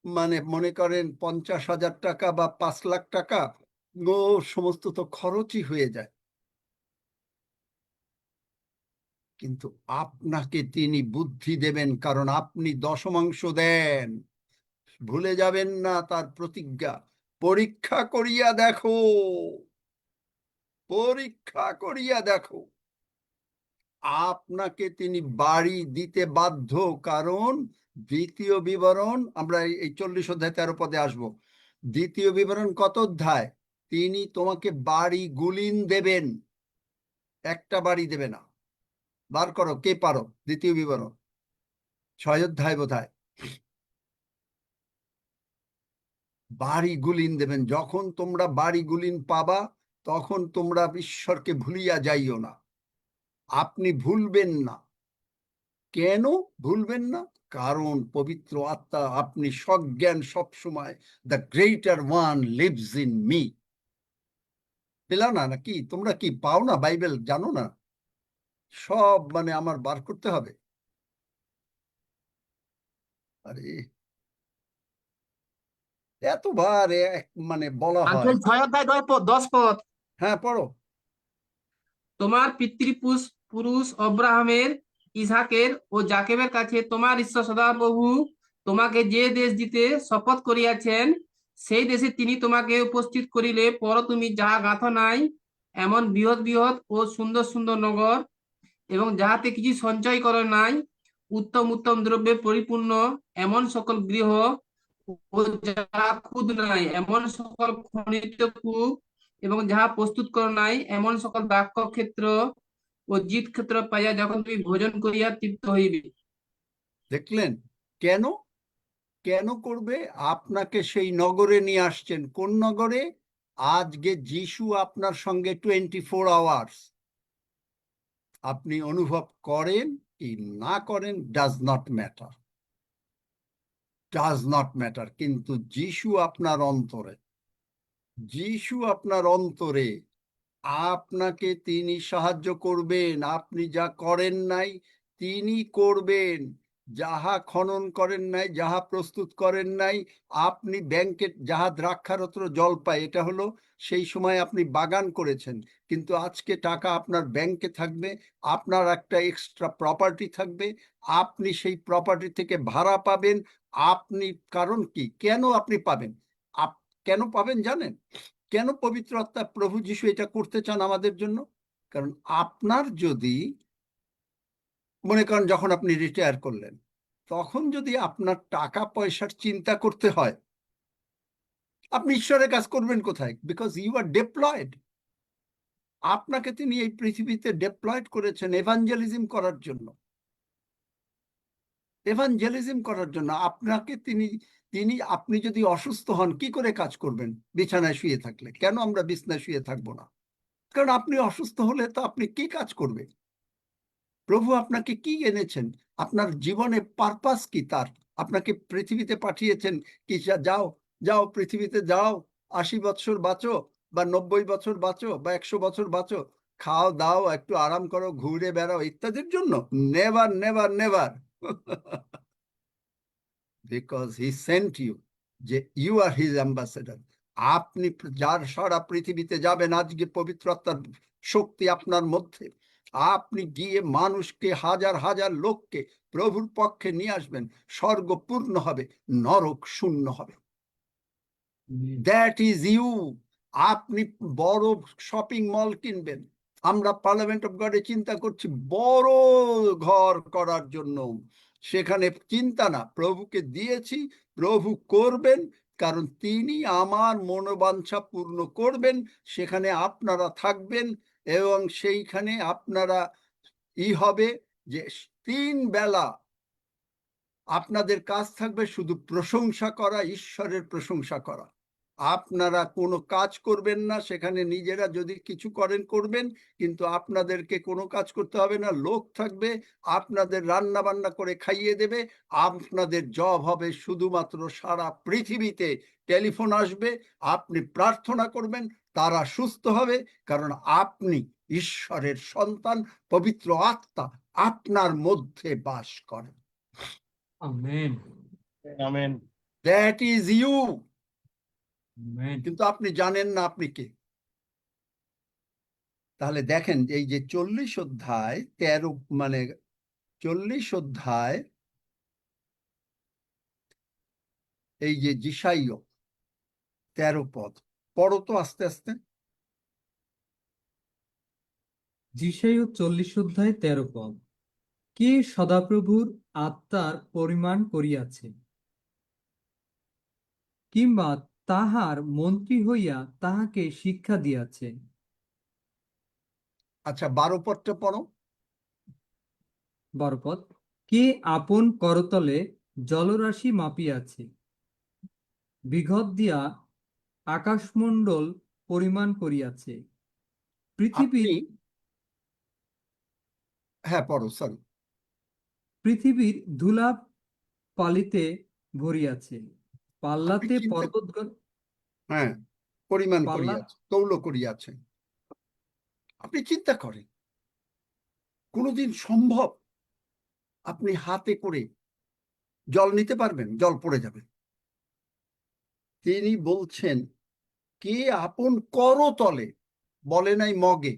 মানে মনে করেন 50,000 টাকা বা 5 লাখ টাকা, ও সমস্ত তো খরচই হয়ে যায়। কিন্তু আপনাকে তিনি বুদ্ধি দেবেন, কারণ আপনি দশমাংশ দেন। ভুলে যাবেন না তার প্রতিজ্ঞা। পরীক্ষা করিয়া দেখো, পরীক্ষা করিয়া দেখো। আপনাকে তিনি বাড়ি দিতে বাধ্য, কারণ দ্বিতীয় বিবরণ, আমরা এই 40:13 আসবো। দ্বিতীয় বিবরণ কত অধ্যায়? তিনি তোমাকে বাড়ি গুলিন দেবেন, একটা বাড়ি দেবে না। বার করো, কে পারো? দ্বিতীয় বিবরণ 6 বোধহয়। বাড়ি গুলিন দেবেন। যখন তোমরা বাড়ি গুলিন পাবা, তখন তোমরা ঈশ্বরকে ভুলিয়া যাইও না। আপনি ভুলবেন না। কেন ভুলবেন না? কারণ পবিত্র আত্মা, আপনি সজ্ঞান সবসময়, the greater one lives in me. পেলা না নাকি? তোমরা কি পাও না? বাইবেল জানো না? সব মানে আমার বার করতে হবে? আরে এতবার মানে বলা হয়। আঙ্কেল 6:10 হ্যাঁ, পড়ো। তোমার পিতৃপুরুষ অব্রাহামের, ইসহাকের ও যাকেবের কাছে তোমার ঈশ্বর সদাপ্রভু তোমাকে যে দেশ দিতে শপথ করিয়াছেন, সেই দেশে তিনি তোমাকে উপস্থিত করিলে পর তুমি যাহা গাঁথ নাই এমন বৃহৎ বৃহৎ ও সুন্দর সুন্দর নগর, এবং যাহাতে কিছু সঞ্চয় করো নাই, উত্তম উত্তম দ্রব্যে পরিপূর্ণ এমন সকল গৃহ, ও যাহা খুদ নাই এমন সকল খনিত কূপ, এবং যাহা প্রস্তুত করো নাই এমন সকল দ্রাক্ষ ক্ষেত্র, ও জিত ক্ষেত্র পাইয়া যখন তুমি ভোজন করিয়া তৃপ্ত হইবে। দেখলেন কেন? কেন করবে? আপনাকে সেই নগরে নিয়ে আসছেন। কোন নগরে? আজকে যিশু আপনার সঙ্গে 24 আওয়ার্স। আপনি অনুভব করেন কি না করেন does not matter, does not matter. কিন্তু যিশু আপনার অন্তরে, যিশু আপনার অন্তরে, আপনাকে তিনি সাহায্য করবেন। আপনি যা করেন নাই তিনি করবেন, যাহা খনন করেন নাই, যাহা প্রস্তুত করেন নাই। আপনি ব্যাংকে যাহা দ্রাক্ষারত্র জল পায়, এটা হলো সেই সময় আপনি বাগান করেছেন, কিন্তু আজকে টাকা আপনার ব্যাংকে থাকবে, আপনার একটা এক্সট্রা প্রপার্টি থাকবে, আপনি সেই প্রপার্টি থেকে ভাড়া পাবেন। আপনি কারণ কি, কেন আপনি পাবেন? কেন পাবেন জানেন? কেন পবিত্র আত্মা প্রভু যিশু এটা করতে চান আমাদের জন্য? কারণ আপনার যদি মনে করেন যখন আপনি রিটায়ার করলেন, তখন যদি আপনার টাকা পয়সার চিন্তা করতে হয়, আপনি ঈশ্বরের কাজ করবেন কোথায়? Because you are deployed. আপনাকে তিনি এই পৃথিবীতে ডেপ্লয়েড করেছেন এভাঞ্জেলিজম করার জন্য, এভাঞ্জেলিজম করার জন্য। আপনাকে তিনি আপনি যদি অসুস্থ হন, কি করে কাজ করবেন বিছানায় শুয়ে থাকলে? কেন আমরা বিছানায় শুয়ে থাকবো না? কারণ আপনি অসুস্থ হলে তো আপনি কি কাজ করবেন? প্রভু আপনাকে কি এনেছেন? আপনার জীবনে পারপাস কি তার? আপনাকে পৃথিবীতে পাঠিয়েছেন কি যাও যাও পৃথিবীতে যাও, 80 বছর বাঁচো বা 90 বছর বাঁচো বা 100 বছর বাঁচো, খাও দাও, একটু আরাম করো, ঘুরে বেড়াও ইত্যাদির জন্য? Never never never. Because he sent you, যে ইউ আর হিজ অ্যাম্বাসেডর। আপনি যার সারা পৃথিবীতে যাবেন, আজকে পবিত্র আত্মার শক্তি আপনার মধ্যে, আপনি গিয়ে মানুষকে, হাজার হাজার লোককে প্রভুর পক্ষে নিয়ে আসবেন। স্বর্গ পূর্ণ হবে, নরক শূন্য হবে। That is you. আপনি বড় শপিং মল কিনবেন। আমরা পার্লামেন্ট অফ গডে চিন্তা করছি বড় ঘর করার জন্য, সেখানে চিন্তা না, প্রভুকে দিয়েছি, প্রভু করবেন, কারণ তিনি আমার মনোবাঞ্ছা পূর্ণ করবেন। সেখানে আপনারা থাকবেন এবং সেইখানে আপনারা হবে যে 3 বেলা আপনাদের কাজ থাকবে শুধু প্রশংসা করা, ঈশ্বরের প্রশংসা করা। আপনারা কোনো কাজ করবেন না সেখানে, নিজেরা যদি কিছু করেন করবেন, কিন্তু আপনাদেরকে কোনো কাজ করতে হবে না। লোক থাকবে, আপনাদের রান্না বান্না করে খাইয়ে দেবে। আপনাদের জব হবে শুধুমাত্র সারা পৃথিবীতে টেলিফোন আসবে, আপনি প্রার্থনা করবেন, তারা সুস্থ হবে, কারণ আপনি ঈশ্বরের সন্তান, পবিত্র আত্মা আপনার মধ্যে বাস করেন। Amen. Amen. That is you. Amen. কিন্তু আপনি জানেন না আপনি কে। তাহলে দেখেন এই যে 40 অধ্যায় 13, মানে 40 অধ্যায়, এই যে যিশাইয় 13 পদ পড়ো তো আস্তে আস্তে। যিশাইয় 40 অধ্যায় 13 পদ। কে সদাপ্রভুর আত্মার পরিমাণ করিয়াছে, কিংবা তাহার মন্ত্রী হইয়া তাহাকে শিক্ষা দিয়াছে? আচ্ছা 12 পদটা পড়ো। 12 পদ। কে আপন করতলে জলরাশি মাপিয়াছে, বিঘত দিয়া আকাশমণ্ডল পরিমাণ করিয়াছে, পৃথিবীর আপনি হ্যাঁ পড়ো, সরি। পৃথিবীর ধূলা পালিতে ভরিয়াছে, পাল্লাতে চিন্তা, পর্বতগণ হ্যাঁ পরিমাণ পাল্লা করিয়াছে, তৌল করিয়াছে। আপনি চিন্তা করেন, কোনোদিন সম্ভব আপনি হাতে করে জল নিতে পারবেন? জল পড়ে যাবে। তিনি বলছেন কে আপন করতলে, বলে নাই মগে,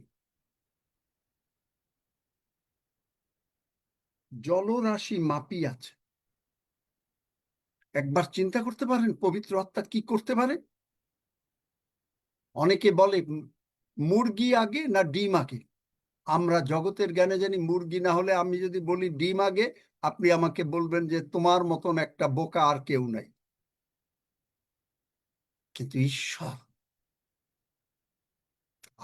জলরাশি মাপিয়াছে। একবার চিন্তা করতে পারেন পবিত্র আত্মা কি করতে পারে? অনেকে বলে মুরগি আগে না ডিম আগে। আমরা জগতের জ্ঞানে জানি মুরগি না হলে, আমি যদি বলি ডিম আগে, আপনি আমাকে বলবেন যে তোমার মতন একটা বোকা আর কেউ নাই। কিন্তু ঈশ্বর,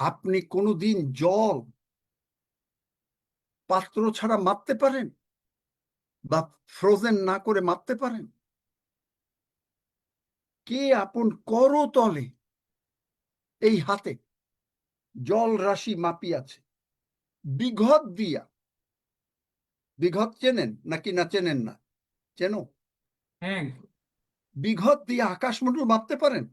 আপনি কোনোদিন জল পাত্র ছাড়া মাপতে পারেন? বা ফ্রোজেন না করে মাপতে পারেন? কে আপন করতলে এই হাতে জল রাশি মাপিয়াছে বিঘত দিয়া? বিঘত চেনেন নাকি না চেনেন না? চেনো? হ্যাঁ, বিঘত দিয়ে আকাশমণ্ডল মাপতে পারেন?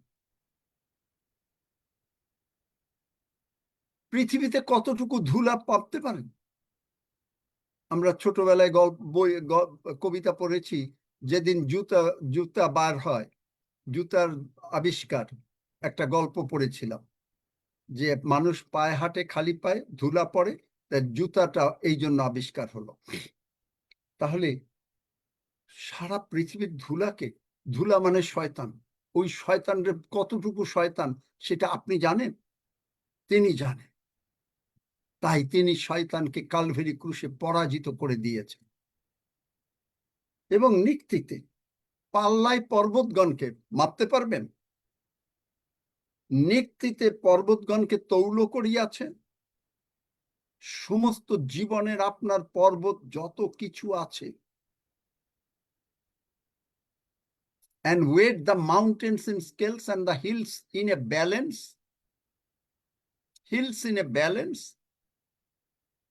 পৃথিবীতে কতটুকু ধুলা মাপতে পারেন? আমরা ছোটবেলায় কবিতা পড়েছি, যেদিন জুতা জুতা বার হয়, জুতার আবিষ্কার, একটা গল্প পড়েছিলাম যে মানুষ পায়ে হাঁটে খালি পায়ে, ধুলা পড়ে, তাই জুতাটা এই জন্য আবিষ্কার হলো। তাহলে সারা পৃথিবীর ধুলাকে, ধুলা মানে শয়তান, ওই শয়তানের কতটুকু শয়তান সেটা আপনি জানেন? তিনি জানেন। তাই তিনি শয়তানকে কালভেরি ক্রুশে পরাজিত করে দিয়েছেন। এবং নিক্তিতে পাল্লায় পর্বতগণকে মাপতে পারবেন? নিক্তিতে পর্বতগণকে তৌল করিয়াছেন। সমস্ত জীবনের আপনার পর্বত যত কিছু আছে, and weighed the mountains in scales and the hills in a balance. Hills in a balance.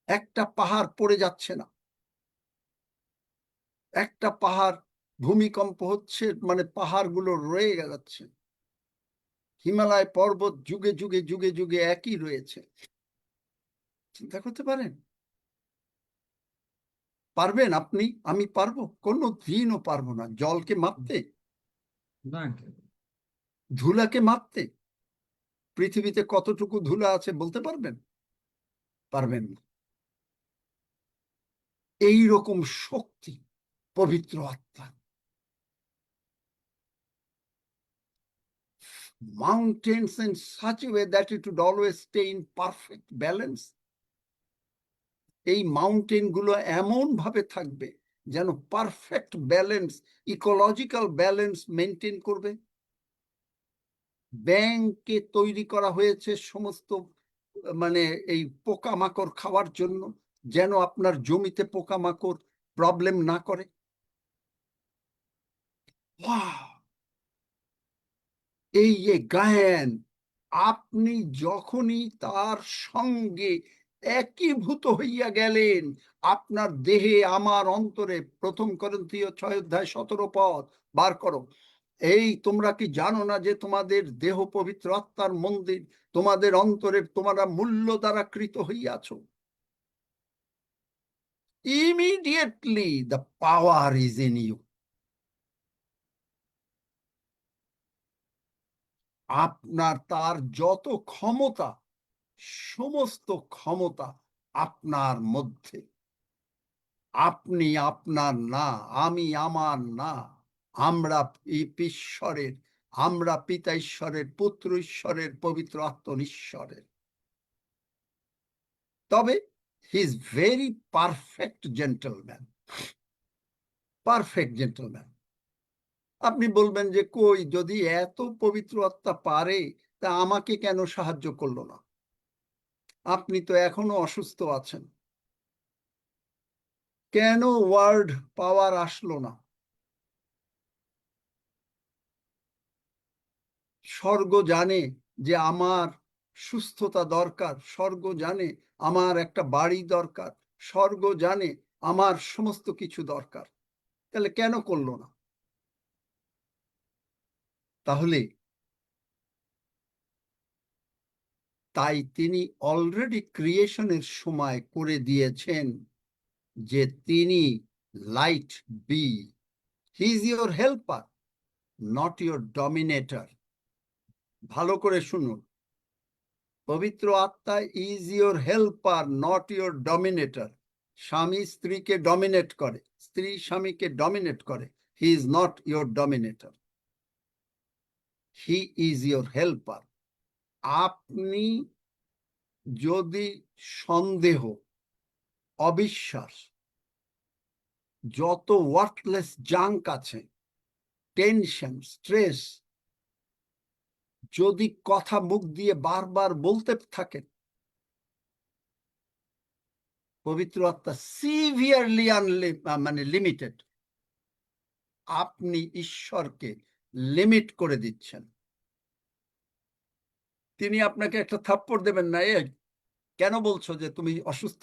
একটা পাহাড় পড়ে যাচ্ছে না, একটা পাহাড় ভূমিকম্প হচ্ছে মানে পাহাড়গুলো রয়ে যাচ্ছে। হিমালয় পর্বত যুগে যুগে যুগে যুগে একই রয়েছে। চিন্তা করতে পারেন? পারবেন আপনি? আমি পারবো? কোনো দিনও পারবো না। জলকে মাপতে, না, ধুলাকে মাপতে, পৃথিবীতে কতটুকু ধুলা আছে বলতে পারবেন? পারবেন না। এই রকম শক্তি পবিত্র আত্মা। Mountains in such a way that it would always stay in perfect balance. এই মাউন্টেন গুলো এমন ভাবে থাকবে যেন perfect balance, ecological balance maintain করবে। ব্যাংকে তৈরি করা হয়েছে সমস্ত মানে এই পোকামাকড় খাওয়ার জন্য, যেন আপনার জমিতে পোকামাকড় প্রবলেম না করে। এই যে গায়েন, আপনি যখনই তার সঙ্গে একীভূত হইয়া গেলেন, আপনার দেহে আমার অন্তরে, 1 করিন্থীয় 6:17 বার করো। এই তোমরা কি জানো না যে তোমাদের দেহ পবিত্র আত্মার মন্দির, তোমাদের অন্তরে তোমরা মূল্য দ্বারা কৃত হইয়াছ? Immediately the power is in you. আপনার তার যত ক্ষমতা, সমস্ত ক্ষমতা আপনার মধ্যে। আপনি আপনার না, আমি আমার না, আমরা ঈশ্বরের, আমরা পিতা ঈশ্বরের, পুত্র ঈশ্বরের, পবিত্র আত্মা ঈশ্বরের। তবে he is very perfect gentleman, perfect gentleman. আপনি বলবেন যে কই, যদি এত পবিত্র আত্মা পারে তা আমাকে কেন সাহায্য করলো না? আপনি তো এখনো অসুস্থ আছেন, কেন ওয়ার্ড পাওয়ার আসলো না? স্বর্গ জানে যে আমার সুস্থতা দরকার, স্বর্গ জানে আমার একটা বাড়ি দরকার, স্বর্গ জানে আমার সমস্ত কিছু দরকার, তাহলে কেন করলো না? তাহলে তাই তিনি অলরেডি ক্রিয়েশনের সময় করে দিয়েছেন যে তিনি light be. He is your helper, not your dominator. ভালো করে শুনুন, পবিত্র আত্মা is your helper, not your dominator. স্বামী স্ত্রীকে ডমিনেট করে, স্ত্রী স্বামীকে ডমিনেট করে। He is not your dominator, he is your helper. আপনি যদি সন্দেহ, অবিশ্বাস, যত ওয়ার্থলেস জাঙ্ক আছে, টেনশন, স্ট্রেস, যদি কথা মুখ দিয়ে বারবার বলতে থাকেন, পবিত্র আত্মা সিভিয়ারলি মানে লিমিটেড। আপনি ঈশ্বরকে লিমিট করে দিচ্ছেন। তিনি আপনাকে একটা থাপ্পড় দেবেন না, এ কেন বলছো যে তুমি অসুস্থ,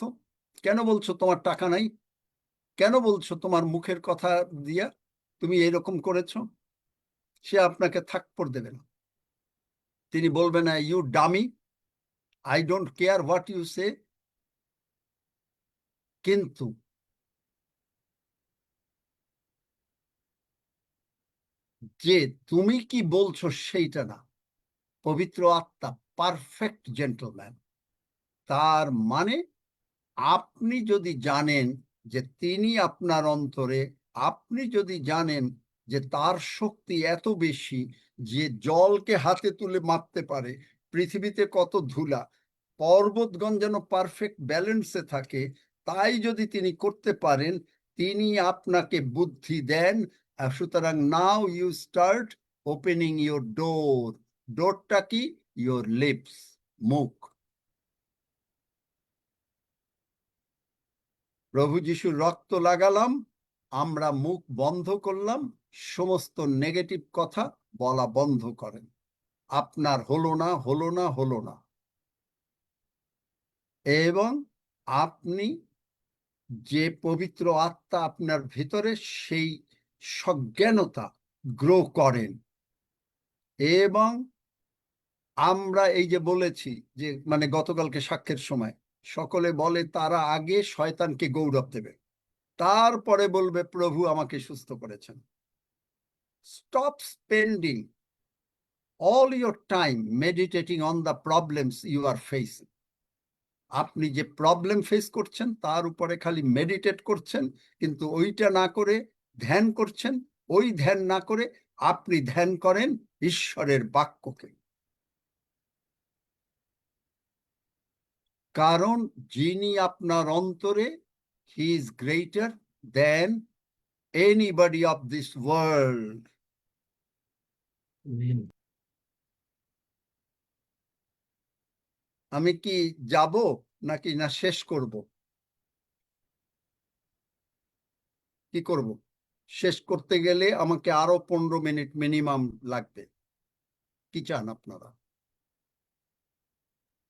কেন বলছো তোমার টাকা নাই, কেন বলছো তোমার মুখের কথা দিয়া তুমি এরকম করেছো। সে আপনাকে থাপ্পড় দেবে না। তিনি বলবে না you dummy, I don't care what you say. কিন্তু যে তুমি কি বলছো সেইটা না, পবিত্র আত্মা পারফেক্ট জেন্টলম্যান। তার মানে আপনি যদি জানেন যে তিনি আপনার অন্তরে, আপনি যদি জানেন যে তার শক্তি এত বেশি যে জলকে হাতে তুলে মাপতে পারে, পৃথিবীতে কত ধুলা, পর্বতগণ যেন পারফেক্ট ব্যালেন্সে থাকে, তাই যদি তিনি করতে পারেন, তিনি আপনাকে বুদ্ধি দেন। সুতরাং now you start opening your door. ডোরটা কি? ইউর লিপস, মুখ। প্রভু যিশুর রক্ত লাগালাম, আমরা মুখ বন্ধ করলাম, সমস্ত নেগেটিভ কথা বলা বন্ধ করেন। আপনার হলো না, হলো না, হলো না। এবং আপনি যে পবিত্র আত্মা আপনার ভিতরে, সেই সজ্ঞানতা গ্রো করেন। এবং আমরা এই যে বলেছি যে মানে গতকালকে সাক্ষ্যের সময় সকলে বলে তারা আগে শয়তানকে গৌরব দেবে, তারপরে বলবে প্রভু আমাকে সুস্থ করেছেন। Stop spending all your time meditating on the problems you are facing. আপনি যে প্রবলেম ফেস করছেন তার উপরে খালি মেডিটেট করছেন, কিন্তু ওইটা না করে ধ্যান করছেন। ওই ধ্যান না করে আপনি ধ্যান করেন ঈশ্বরের বাক্যকে। কারণ যিনি আপনার অন্তরে, he is greater than anybody of this world. আমি কি যাব নাকি না শেষ করব? কি করব? শেষ করতে গেলে আমাকে আরো 15 মিনিট মিনিমাম লাগবে। কি চান আপনারা?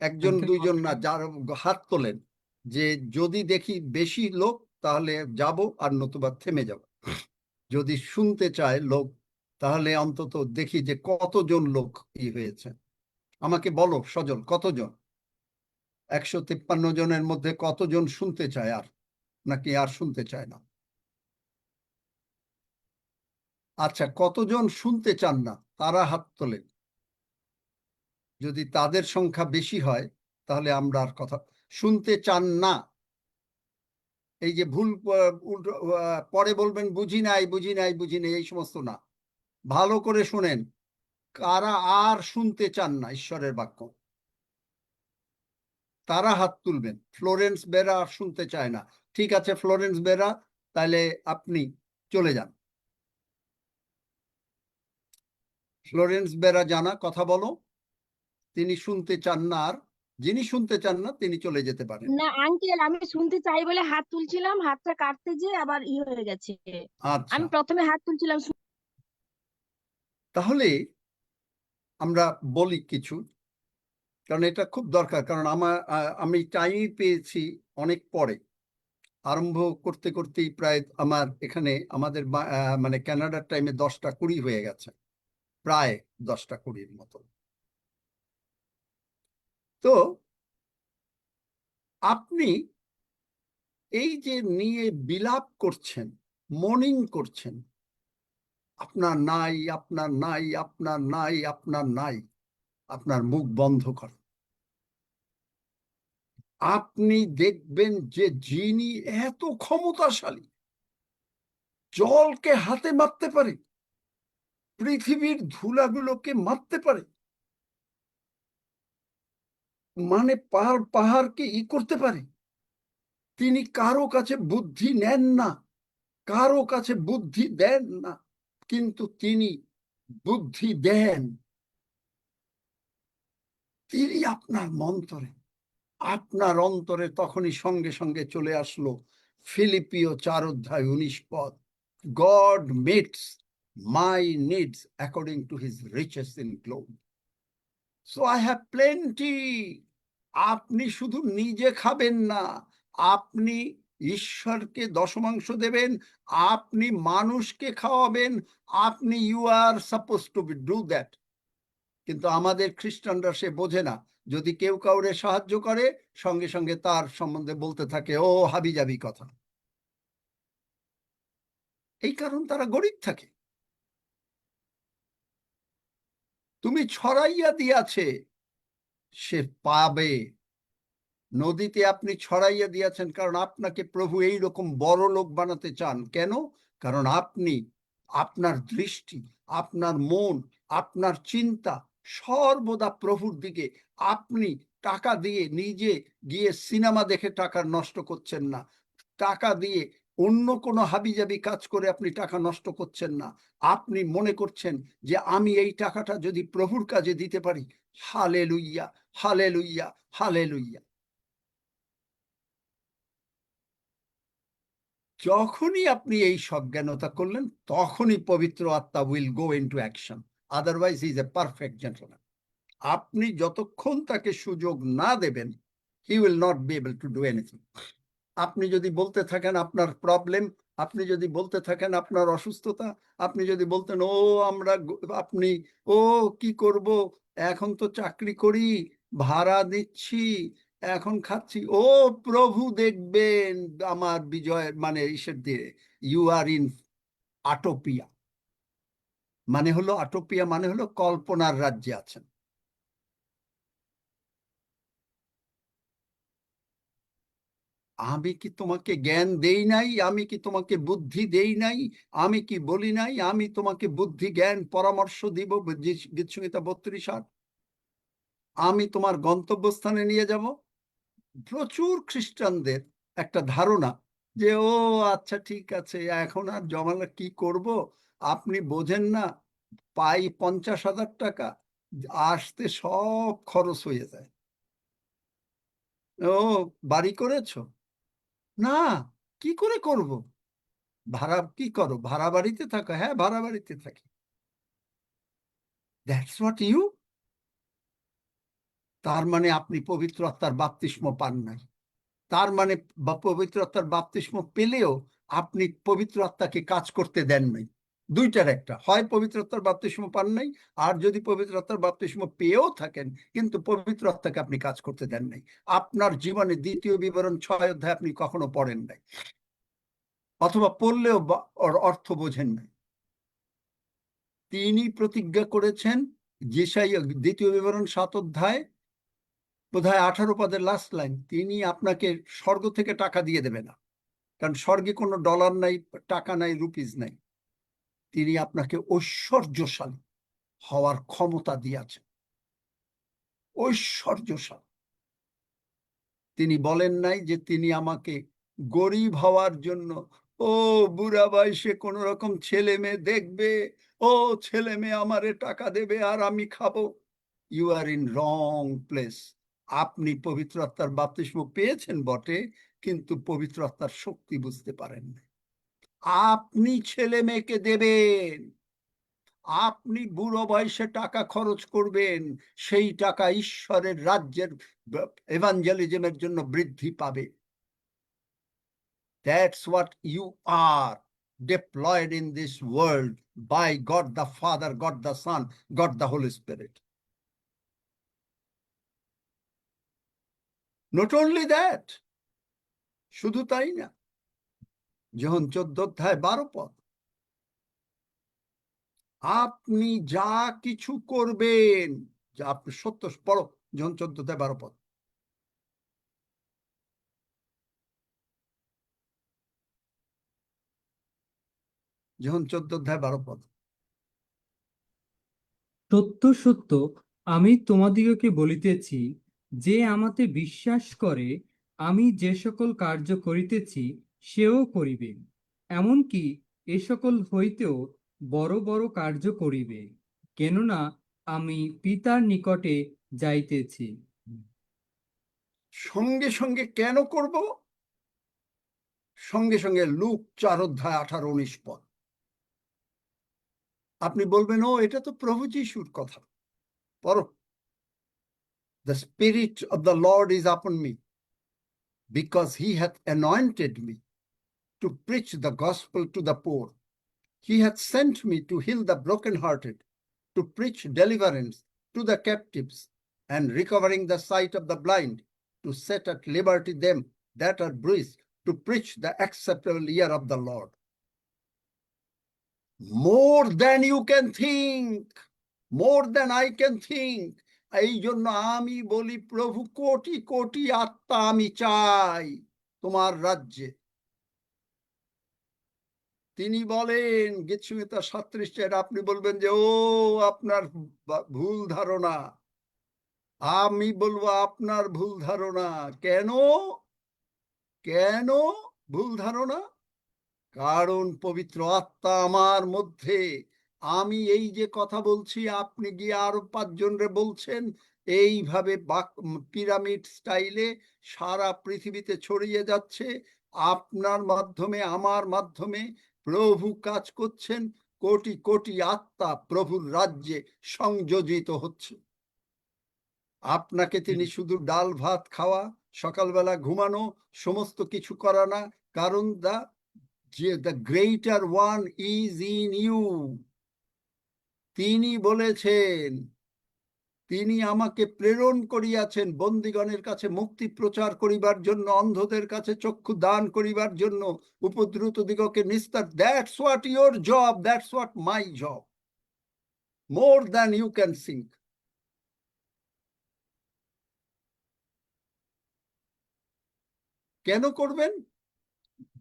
একজন দুইজন না, যার হাত তোলেন যে যদি দেখি বেশি লোক তাহলে যাব, আর নতুবা থেমে যাব। যদি শুনতে চায় লোক তাহলে অন্তত দেখি যে কতজন লোক ই হয়েছে। আমাকে বলো সজল, কতজন? 153 জনের মধ্যে কতজন শুনতে চায় আর, নাকি আর শুনতে চায় না? আচ্ছা, কতজন শুনতে চান না তারা হাত তোলেন। যদি তাদের সংখ্যা বেশি হয় তাহলে আমরা আর কথা শুনতে চান না। এই যে ভুল পরে বলবেন বুঝি নাই, বুঝি নাই, বুঝি নাই, এই সমস্ত না। ভালো করে শুনেন, কারা আর শুনতে চান না ঈশ্বরের বাক্য, তারা হাত তুলবেন। ফ্লোরেন্স বেরা আর শুনতে চায় না। ঠিক আছে ফ্লোরেন্স বেরা, তাহলে আপনি চলে যান। ফ্লোরেন্স বেরা জানা, কথা বলো। তিনি শুনতে চান না, আর যিনি শুনতে চান না তিনি চলে যেতে পারেন। না আঙ্কেল, আমি শুনতে চাই বলে হাত তুলছিলাম, হাতটা কাটতে যে আবার হয়ে গেছে। আচ্ছা, আমি প্রথমে হাত তুলছিলাম। তাহলে আমরা বলি কিছু, কারণ এটা খুব দরকার। কারণ আমি টাইম পেয়েছি অনেক পরে, আরম্ভ করতে করতেই প্রায় আমার এখানে আমাদের মানে কানাডার টাইমে 10টা 20 হয়ে গেছে, প্রায় 10টা 20-র মতো। তো আপনি এই যে নিয়ে বিলাপ করছেন, মর্নিং করছেন, আপনার নাই, আপনার নাই, আপনার নাই, আপনার নাই, আপনার মুখ বন্ধ করেন। আপনি দেখবেন যে যিনি এত ক্ষমতাশালী, জলকে হাতে মারতে পারে, পৃথিবীর ধুলাগুলোকে মারতে পারে, মানে পাহাড়কে করতে পারে। তিনি কারো কাছে বুদ্ধি নেন না, কারো কাছে বুদ্ধি দেন না, কিন্তু তিনি বুদ্ধি দেন। তিনি আপনার মন্তরে, আপনার অন্তরে তখনই সঙ্গে সঙ্গে চলে আসলো ফিলিপিও 4:19 God meets my needs according to his riches in glory. So I have plenty. আপনি শুধু নিজে খাবেন না, আপনি ঈশ্বরকে দশমাংশ দেবেন, আপনি মানুষকে খাওয়াবেন, আপনি you are suppose to do that. কিন্তু আমাদের খ্রিস্টানরা সে বোঝে না, যদি কেউ কাউরে সাহায্য করে সঙ্গে সঙ্গে তার সম্বন্ধে বলতে থাকে ও হাবিজাবি কথা। এই কারণ তারা গরিব থাকে। তুমি ছড়াইয়া দিয়াছে, সে পাবে। নদীতে আপনি ছড়াইয়া দিয়েছেন কারণ আপনাকে প্রভু এই রকম বড় লোক বানাতে চান। কেন? কারণ আপনি, আপনার দৃষ্টি, আপনার মন, আপনার চিন্তা সর্বদা প্রভুর দিকে। আপনি টাকা দিয়ে নিজে গিয়ে সিনেমা দেখে টাকা নষ্ট করছেন না, টাকা দিয়ে অন্য কোনো হাবিজাবি কাজ করে আপনি টাকা নষ্ট করছেন না। আপনি মনে করছেন যে আমি এই টাকাটা যদি প্রভুর কাজে দিতে পারি, হালেলুইয়া, হালেলুইয়া, হালেলুইয়া। যখনই আপনি এই সজ্ঞানতা করলেন, তখনই পবিত্র আত্মা will go into action, otherwise he is a perfect gentleman. আপনি যতক্ষণ তাকে সুযোগ না দেবেন, he will not be able to do anything. আপনি যদি বলতে থাকেন আপনার প্রবলেম, আপনি যদি বলতে থাকেন আপনার অসুস্থতা, আপনি যদি বলতেন ও আমরা, আপনি ও কি করব, এখন তো চাকরি করি, ভাড়া দিচ্ছি, এখন খাচ্ছি, ও প্রভু দেখবেন আমার বিজয়ের মানে ঈশ্বর দিয়ে। You are in utopia. মানে হলো আটোপিয়া মানে হলো কল্পনার রাজ্যে আছেন। আমি কি তোমাকে জ্ঞান দেই নাই? আমি কি তোমাকে বুদ্ধি দেই নাই? আমি কি বলি নাই আমি তোমাকে বুদ্ধি জ্ঞান পরামর্শ দিব? গীতসংহিতা 32:8। আমি তোমার গন্তব্যস্থানে নিয়ে যাব। প্রচুর খ্রিস্টানদের একটা ধারণা যে ও আচ্ছা ঠিক আছে, এখন আর জমালে কি করব। আপনি বোঝেন না, পাই 50,000 টাকা, আসতে সব খরচ হয়ে যায়। ও বাড়ি করেছো? না, কি করে করব? ভাড়া কি করো? ভাড়া বাড়িতে থাকো? হ্যাঁ, ভাড়া বাড়িতে থাকি। That's what you. তার মানে আপনি পবিত্র আত্মার বাপ্তিস্ম পান নাই। তার মানে পবিত্র আত্মার বাপ্তিস্ম পেলেও আপনি পবিত্র আত্মাকে কাজ করতে দেন নাই। দুইটার একটা, হয় পবিত্র আত্মার বাপ্তিস্ম পান নাই, আর যদি পবিত্র আত্মার বাপ্তিস্ম পেয়েও থাকেন কিন্তু পবিত্র আত্মাকে আপনি কাজ করতে দেন নাই। আপনার জীবনে 2 বিবরণ 6 আপনি কখনো পড়েন নাই, অথবা পড়লেও ওর অর্থ বোঝেন নাই। তিনি প্রতিজ্ঞা করেছেন, যেসাইয়া 2 বিবরণ 7 বোধহয় 18 পদের লাস্ট লাইন, তিনি আপনাকে স্বর্গ থেকে টাকা দিয়ে দেবে না, কারণ স্বর্গে কোনো ডলার নাই, টাকা নাই, রুপিস নাই। তিনি আপনাকে ঐশ্বর্যশালী হওয়ার ক্ষমতা দিয়েছেন, ঐশ্বর্যশালী। তিনি বলেন নাই যে তিনি আমাকে গরিব হওয়ার জন্য, ও বুড়া বয়সে কোন রকম ছেলে মেয়ে দেখবে, ও ছেলে মেয়ে আমারে টাকা দেবে আর আমি খাবো। You are in wrong place. আপনি পবিত্র আত্মার বাপ্তিস্ম পেয়েছেন বটে, কিন্তু পবিত্র আত্মার শক্তি বুঝতে পারেন না। আপনি ছেলে মেয়েকে দেবেন, আপনি বুড়ো বয়সে টাকা খরচ করবেন, সেই টাকা ঈশ্বরের রাজ্যের এভাঞ্জেলিজমের জন্য বৃদ্ধি পাবে। That's what you are deployed in this world by God the Father, God the Son, God the Holy Spirit. Not only that, শুধু তাই না, যখন 14:12 আপনি যা কিছু করবেন, যা আপনি সত্য পড়ো, যখন 14:12 যখন 14:12 সত্য সত্য আমি তোমাদিগকে বলিতেছি, যে আমাতে বিশ্বাস করে, আমি যে সকল কার্য করিতেছি সেও করিবে, এমনকি এ সকল হইতেও বড় বড় কার্য করিবে, কেননা আমি পিতার নিকটে যাইতেছি। সঙ্গে সঙ্গে কেন করব? সঙ্গে সঙ্গে লুক 4:18-19 পদ। আপনি বলবেন, ও এটা তো প্রভু যিশুর কথা। পড়ো। The Spirit of the Lord is upon me, because he hath anointed me to preach the gospel to the poor. He hath sent me to heal the brokenhearted, to preach deliverance to the captives, and recovering the sight of the blind, to set at liberty them that are bruised, to preach the acceptable year of the Lord. More than you can think, more than I can think. এই জন্য আমি বলি, প্রভু, কোটি কোটি আত্মা আমি চাই তোমার রাজ্যে। তিনি বলেন গীতসংহিতা 37, আপনি বলবেন যে ও আপনার ভুল ধারণা। আমি বলবো আপনার ভুল ধারণা। কেন? কেন ভুল ধারণা? কারণ পবিত্র আত্মা আমার মধ্যে। আমি এই যে কথা বলছি, আপনি গিয়ে আরো 5 জনরে বলছেন, এইভাবে পিরামিড স্টাইলে সারা পৃথিবীতে ছড়িয়ে যাচ্ছে। আপনার মাধ্যমে, আমার মাধ্যমে প্রভু কাজ করছেন। কোটি কোটি আত্মা প্রভুর রাজ্যে সংযোজিত হচ্ছে। আপনাকে তিনি শুধু ডাল ভাত খাওয়া, সকালবেলা ঘুমানো, সমস্ত কিছু করা না। কারণ the greater one is in you. তিনি বলেছেন, তিনি আমাকে প্রেরণ করিয়াছেন বন্দীগণের কাছে মুক্তি প্রচার করিবার জন্য, অন্ধদের কাছে চক্ষু দান করিবার জন্য, উপদ্রুত দিগকে নিস্তার। That's what your job, that's what my job. More than you can think. কেন করবেন?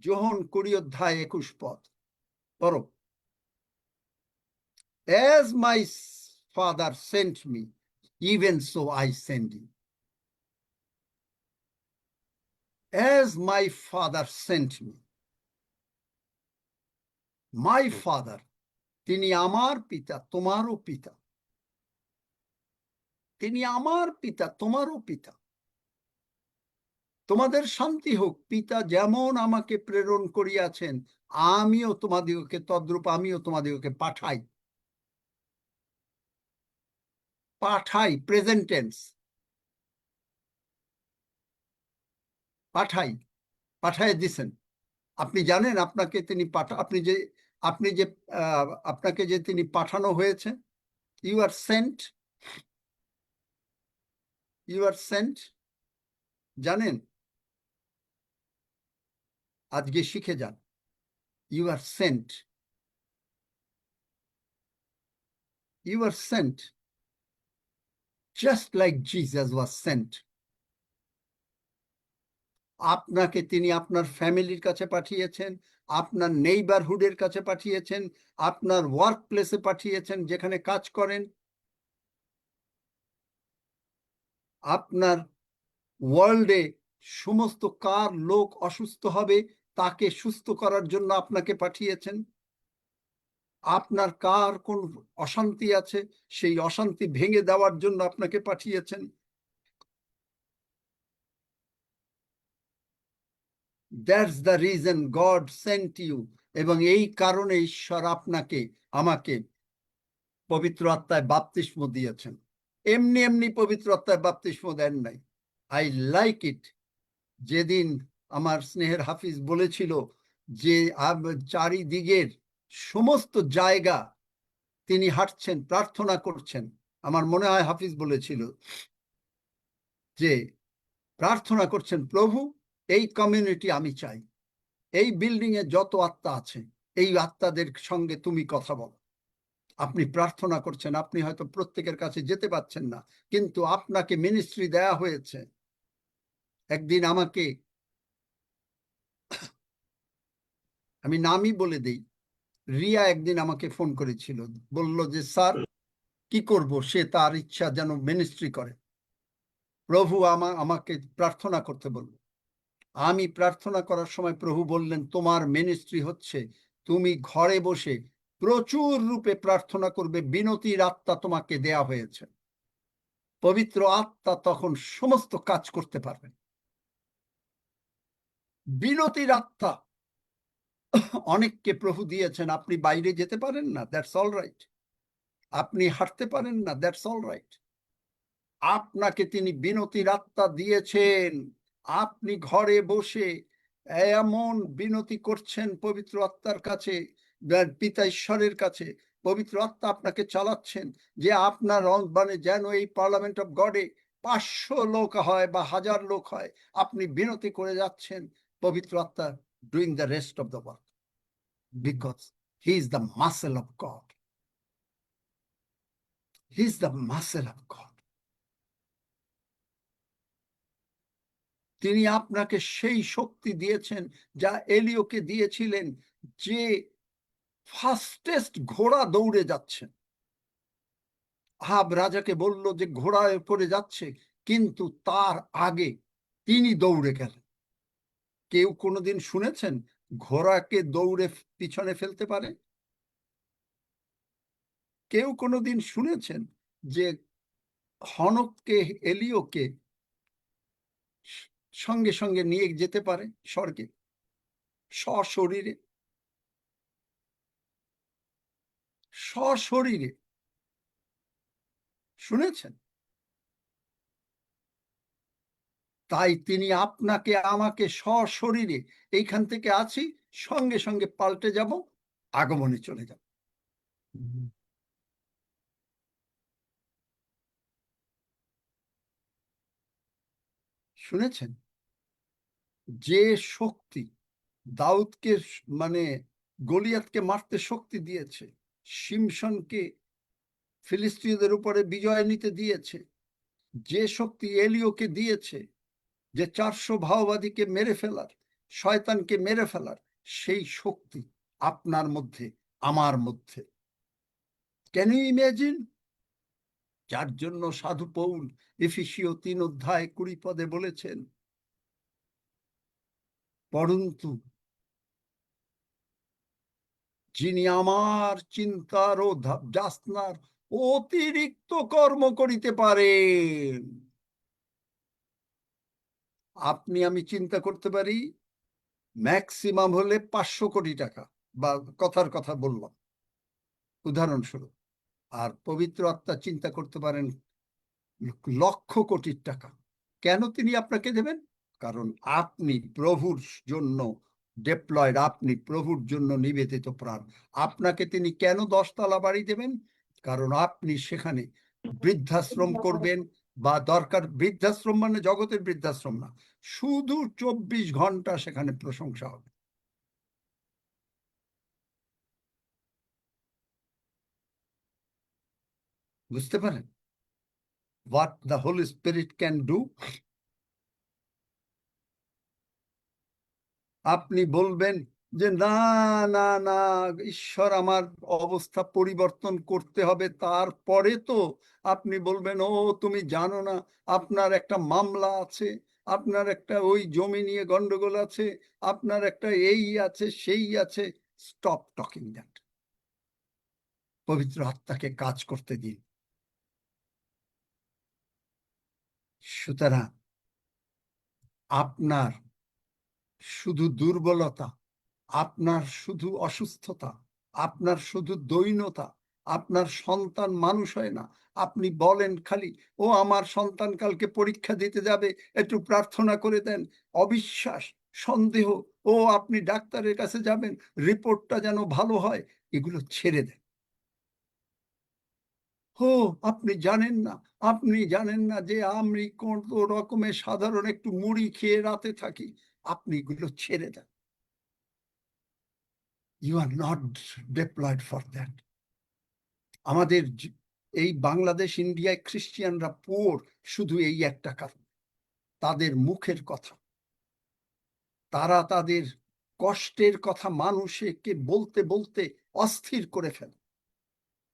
যোহন 20:21 পদ পড়ো। As my Father sent me, even so I send you. As my Father sent me. My Father, তিনি আমার পিতা, তোমারও পিতা। তিনি আমার পিতা, তোমারও পিতা। তোমাদের শান্তি হোক। পিতা যেমন আমাকে প্রেরণ করিয়াছেন, আমিও তোমাদিগকে তদ্রূপ, আমিও তোমাদিগকে পাঠাই। পাঠাই, প্রেজেন্ট টেন্স। পাঠাই, পাঠায় দিছেন। আপনি জানেন আপনাকে তিনি আপনাকে যে তিনি পাঠানো হয়েছে। You are sent, you are sent. জানেন? আজকে শিখে যান। You are sent, you are sent, just like Jesus was sent. আপনাকে তিনি আপনার ফ্যামিলির কাছে পাঠিয়েছেন, আপনার নেইবারহুডের কাছে পাঠিয়েছেন, আপনার ওয়ার্ক প্লেসে পাঠিয়েছেন, যেখানে কাজ করেন। আপনার ওয়ার্ল্ডে সমস্ত কার লোক অসুস্থ হবে, তাকে সুস্থ করার জন্য আপনাকে পাঠিয়েছেন। আপনার কার কোন অশান্তি আছে, সেই অশান্তি ভেঙে দেওয়ার জন্য আপনাকে পাঠিয়েছেন। That's the reason God sent you. এবং এই কারণে ঈশ্বর আপনাকে, আমাকে পবিত্র আত্মায় বাপ্তিস্ম দিয়েছেন। এমনি এমনি পবিত্র আত্মায় বাপ্তিস্ম দেন নাই। I like it. যেদিন আমার স্নেহের হাফিজ বলেছিল যে চারিদিকের সমস্ত জায়গা তিনি হাঁটছেন, প্রার্থনা করছেন। আমার মনে হয় হাফিজ বলেছিল যে প্রার্থনা করছেন, প্রভু এই কমিউনিটি আমি চাই, এই বিল্ডিং এ যত আত্মা আছে, এই আত্মাদের সঙ্গে তুমি কথা বলো। আপনি প্রার্থনা করছেন। আপনি হয়তো প্রত্যেকের কাছে যেতে পারছেন না, কিন্তু আপনাকে মিনিস্ট্রি দেয়া হয়েছে। একদিন আমাকে, আমি নামই বলে দেই, রিয়া একদিন আমাকে ফোন করেছিল, বলল যে স্যার কি করব, সে তার ইচ্ছা যেন মিনিস্ট্রি করে। প্রভু আমাকে প্রার্থনা করতে বলল। আমি প্রার্থনা করার সময় প্রভু বললেন, তোমার মিনিস্ট্রি হচ্ছে তুমি ঘরে বসে প্রচুর রূপে প্রার্থনা করবে, বিনতির আত্মা তোমাকে দেয়া হয়েছে। পবিত্র আত্মা তখন সমস্ত কাজ করতে পারবে। বিনতির আত্মা অনেককে প্রভু দিয়েছেন। আপনি বাইরে যেতে পারেন না, দ্যাটস অল রাইট। আপনি হাঁটতে পারেন না, দ্যাটস অল রাইট। আপনাকে তিনি বিনতির আত্মা দিয়েছেন। আপনি ঘরে বসে এমন বিনতি করছেন পবিত্র আত্মার কাছে, পিতা ঈশ্বরের কাছে। পবিত্র আত্মা আপনাকে চালাচ্ছেন যে আপনার মানে যেন এই পার্লামেন্ট অফ গডে 500 লোক হয় বা 1000 লোক হয়, আপনি বিনতি করে যাচ্ছেন। পবিত্র আত্মা doing the rest of the work, because he is the muscle of god. He is the muscle of god. তিনি আপনাকে সেই শক্তি দিয়েছেন যা এলিওকে দিয়েছিলেন, যে ফাস্টেস্ট ঘোড়া দৌড়ে যাচ্ছেন। আহাব রাজাকে বলল যে ঘোড়ায় পড়ে যাচ্ছে, কিন্তু তার আগে তিনি দৌড়ে গেলেন। কেউ কোনোদিন শুনেছেন ঘোড়াকে দৌড়ে পিছনে ফেলতে পারে? কেউ কোনোদিন শুনেছেন যে হনককে, এলিওকে সঙ্গে সঙ্গে নিয়ে যেতে পারে স্বর্গে সশরীরে? সশরীরে শুনেছেন? তাই তিনি আপনাকে আমাকে সশরীরে, এইখান থেকে আছি, সঙ্গে সঙ্গে পাল্টে যাব, আগমনে চলে যাব। শুনেছেন? যে শক্তি দাউদকে মানে গলিয়াতকে মারতে শক্তি দিয়েছে, শিমশনকে ফিলিস্তিনদের উপরে বিজয় নিতে দিয়েছে, যে শক্তি এলিওকে দিয়েছে যে 400 ভাওবাদীকে মেরে ফেলার, শয়তানকে মেরে ফেলার, সেই শক্তি আপনার মধ্যে, আমার মধ্যে। Can you imagine? যার জন্য সাধু পৌল এফেসীয় 3:20 বলেছেন, পরন্তু যিনি আমার চিন্তার ও যাতনার অতিরিক্ত কর্ম করিতে পারেন। আপনি আমি চিন্তা করতে পারি ম্যাক্সিমাম হলে 500 কোটি টাকা, বা কথার কথা বললাম উদাহরণস্বরূপ। আর পবিত্র আত্মা চিন্তা করতে পারেন লক্ষ কোটি টাকা। কেন তিনি আপনাকে দেবেন? কারণ আপনি প্রভুর জন্য ডেপ্লয়েড, আপনি প্রভুর জন্য নিবেদিত প্রাণ। আপনাকে তিনি কেন 10 তলা বাড়ি দেবেন? কারণ আপনি সেখানে বৃদ্ধাশ্রম করবেন, বা দরকার বৃদ্ধাশ্রম মানে জগতের বৃদ্ধাশ্রম না, শুধু 24 ঘন্টা সেখানে প্রশংসা হবে। বুঝতে পারেন what the Holy Spirit can do? আপনি বলবেন যে না না না, ঈশ্বর আমার অবস্থা পরিবর্তন করতে হবে, তারপরে তো আপনি বলবেন ও তুমি জানো না আপনার একটা মামলা আছে, আপনার একটা ওই জমি নিয়ে গন্ডগোল আছে, আপনার একটা এই আছে সেই আছে। Stop talking that. পবিত্র আত্মাকে কাজ করতে দিন। সুতরাং আপনার শুধু দুর্বলতা, আপনার শুধু অসুস্থতা, আপনার শুধু দৈন্যতা, আপনার সন্তান মানুষ হয় না, আপনি বলেন খালি ও আমার সন্তান কালকে পরীক্ষা দিতে যাবে, একটু প্রার্থনা করে দেন, অবিশ্বাস, সন্দেহ, ও আপনি ডাক্তারের কাছে যাবেন, রিপোর্টটা যেন ভালো হয়, এগুলো ছেড়ে দেন। ও আপনি জানেন না, আপনি জানেন না যে আমি কোন রকমের সাধারণ একটু মুড়ি খেয়ে রাতে থাকি, আপনি এগুলো ছেড়ে দেন। You are not deployed for that. আমাদের এই বাংলাদেশ ইন্ডিয়ায় খ্রিস্টিয়ানরা পুওর শুধু এই একটা কারণ, তাদের মুখের কথা। তারা তাদের কষ্টের কথা মানুষকে বলতে বলতে অস্থির করে ফেলে।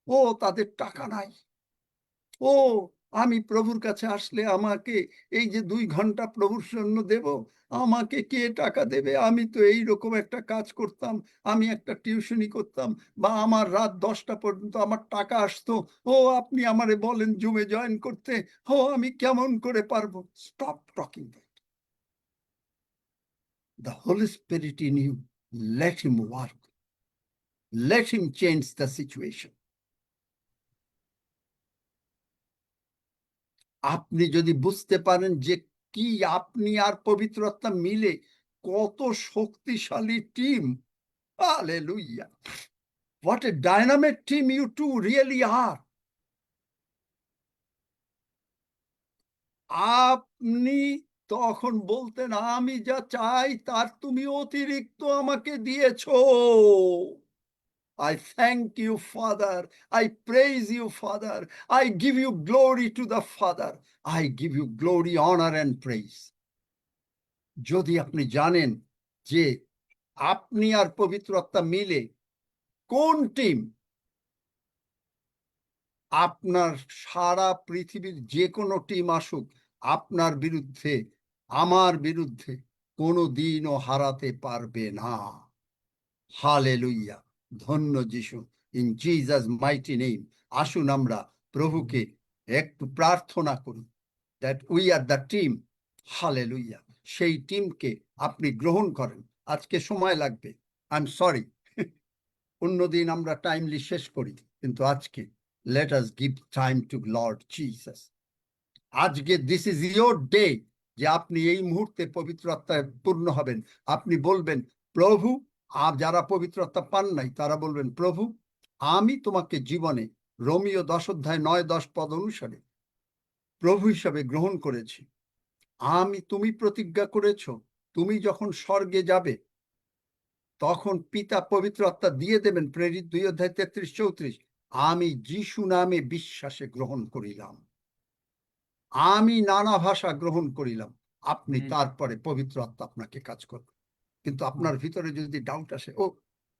ও তাদের টাকা নাই, ও আমি প্রভুর কাছে আসলে আমাকে এই যে 2 ঘন্টা প্রভুর জন্য দেব, আমাকে কে টাকা দেবে? আমি তো এইরকম একটা কাজ করতাম, আমি একটা টিউশনি করতাম, বা আমার রাত 10টা পর্যন্ত আমার টাকা আসতো, ও আপনি আমারে বলেন জুমে জয়েন করতে, ও আমি কেমন করে পারবো? Stop talking that. the Holy Spirit in you, let him work. Let him change the situation. আপনি যদি বুঝতে পারেন যে কি আপনি আর পবিত্র আত্মা মিলে কত শক্তিশালী team, hallelujah, what a dynamic team you two really are. আপনি তখন বলতেন, আমি যা চাই তার তুমি অতিরিক্ত আমাকে দিয়েছো। I thank you, Father. I praise you, Father. I give you glory to the Father. I give you glory, honor and praise. যদি আপনি জানেন যে আপনি আর পবিত্র আত্মা মিলে কোন টিম, আপনার সারা পৃথিবীর যে কোনো টিম আসুক আপনার বিরুদ্ধে, আমার বিরুদ্ধে, কোনো দিনও হারাতে পারবে না। হালেলুইয়া, ধন্য যিশু, ইন জিসাস মাইটি নেম। আসুন আমরা প্রভুকে একটু প্রার্থনা করি that we are the team. Hallelujah, সেই টিমকে আপনি গ্রহণ করেন। আজকে সময় লাগবে, আই এম সরি, অন্যদিন আমরা টাইমলি শেষ করি, কিন্তু আজকে let us give time to Lord Jesus. আজকে this is your day, যে আপনি এই মুহূর্তে পবিত্র আত্মায় পূর্ণ হবেন। আপনি বলবেন, প্রভু, যারা পবিত্র আত্মা পান নাই তারা বলবেন, প্রভু, আমি তোমাকে জীবনে রোমিও 10:9-10 পদ অনুসারে প্রভু হিসাবে গ্রহণ করেছি। তুমি প্রতিজ্ঞা করেছ, তুমি যখন স্বর্গে যাবে তখন পিতা পবিত্র আত্মা দিয়ে দেবেন। প্রেরিত 2:33-34, আমি যিশু নামে বিশ্বাসে গ্রহণ করিলাম, আমি নানা ভাষা গ্রহণ করিলাম। আপনি তারপরে পবিত্র আত্মা আপনাকে কাজ করবে। কিন্তু আপনার ভিতরে যদি ডাউট আসে, ও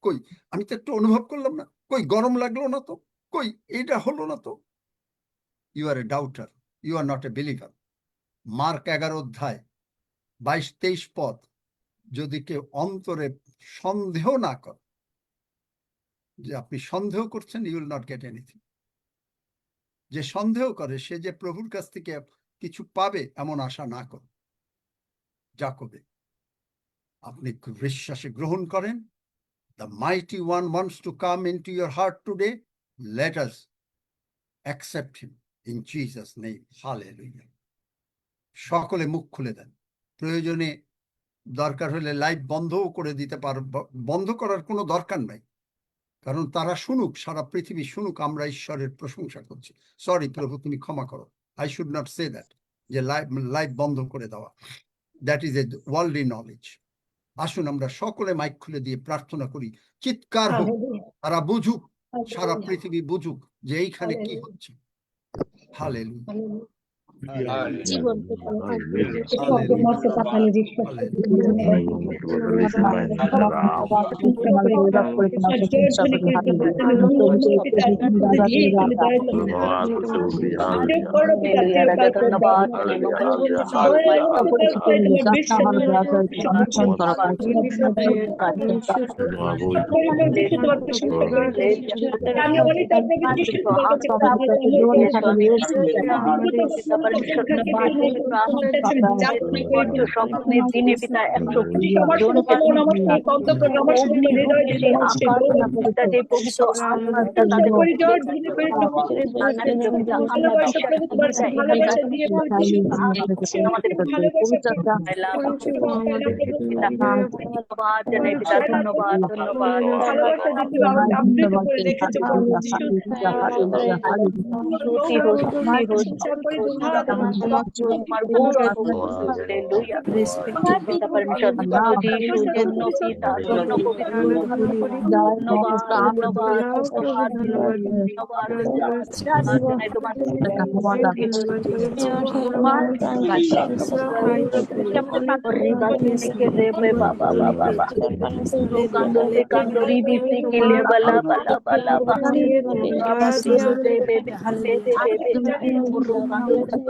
কই আমি তো একটু অনুভব করলাম না, কই গরম লাগলো না তো, কই এইটা হলো না তো, you are a doubter, you are not a believer. Mark 11:22-23 পদ, যদি কেউ অন্তরে সন্দেহ না করে, যে আপনি সন্দেহ করছেন, you will not get anything. যে সন্দেহ করে সে যে প্রভুর কাছ থেকে কিছু পাবে এমন আশা না করে। যাকবে, আপনি বিশ্বাসে গ্রহণ করেন, the mighty one wants to come into your heart today. Let us accept him in Jesus' name. Hallelujah. সকলে মুখ খুলে দেন। প্রয়োজনে দরকার হলে লাইভ বন্ধও করে দিতে পারব, বন্ধ করার কোনো দরকার নাই, কারণ তারা শুনুক, সারা পৃথিবী শুনুক আমরা ঈশ্বরের প্রশংসা করছি। সরি প্রভু, তুমি ক্ষমা করো, I should not say that, যে লাইভ বন্ধ করে দেওয়া, that is a worldly knowledge. আসুন আমরা সকলে মাইক খুলে দিয়ে প্রার্থনা করি, চিৎকার হোক, তারা বুঝুক, সারা পৃথিবী বুঝুক যে এইখানে কি হচ্ছে। হালেলুয়া, জীবন সকলের দিনে পিতা 120 জনকে যে পবিত্র আত্মা তাদের আমাদের ধন্যবাদ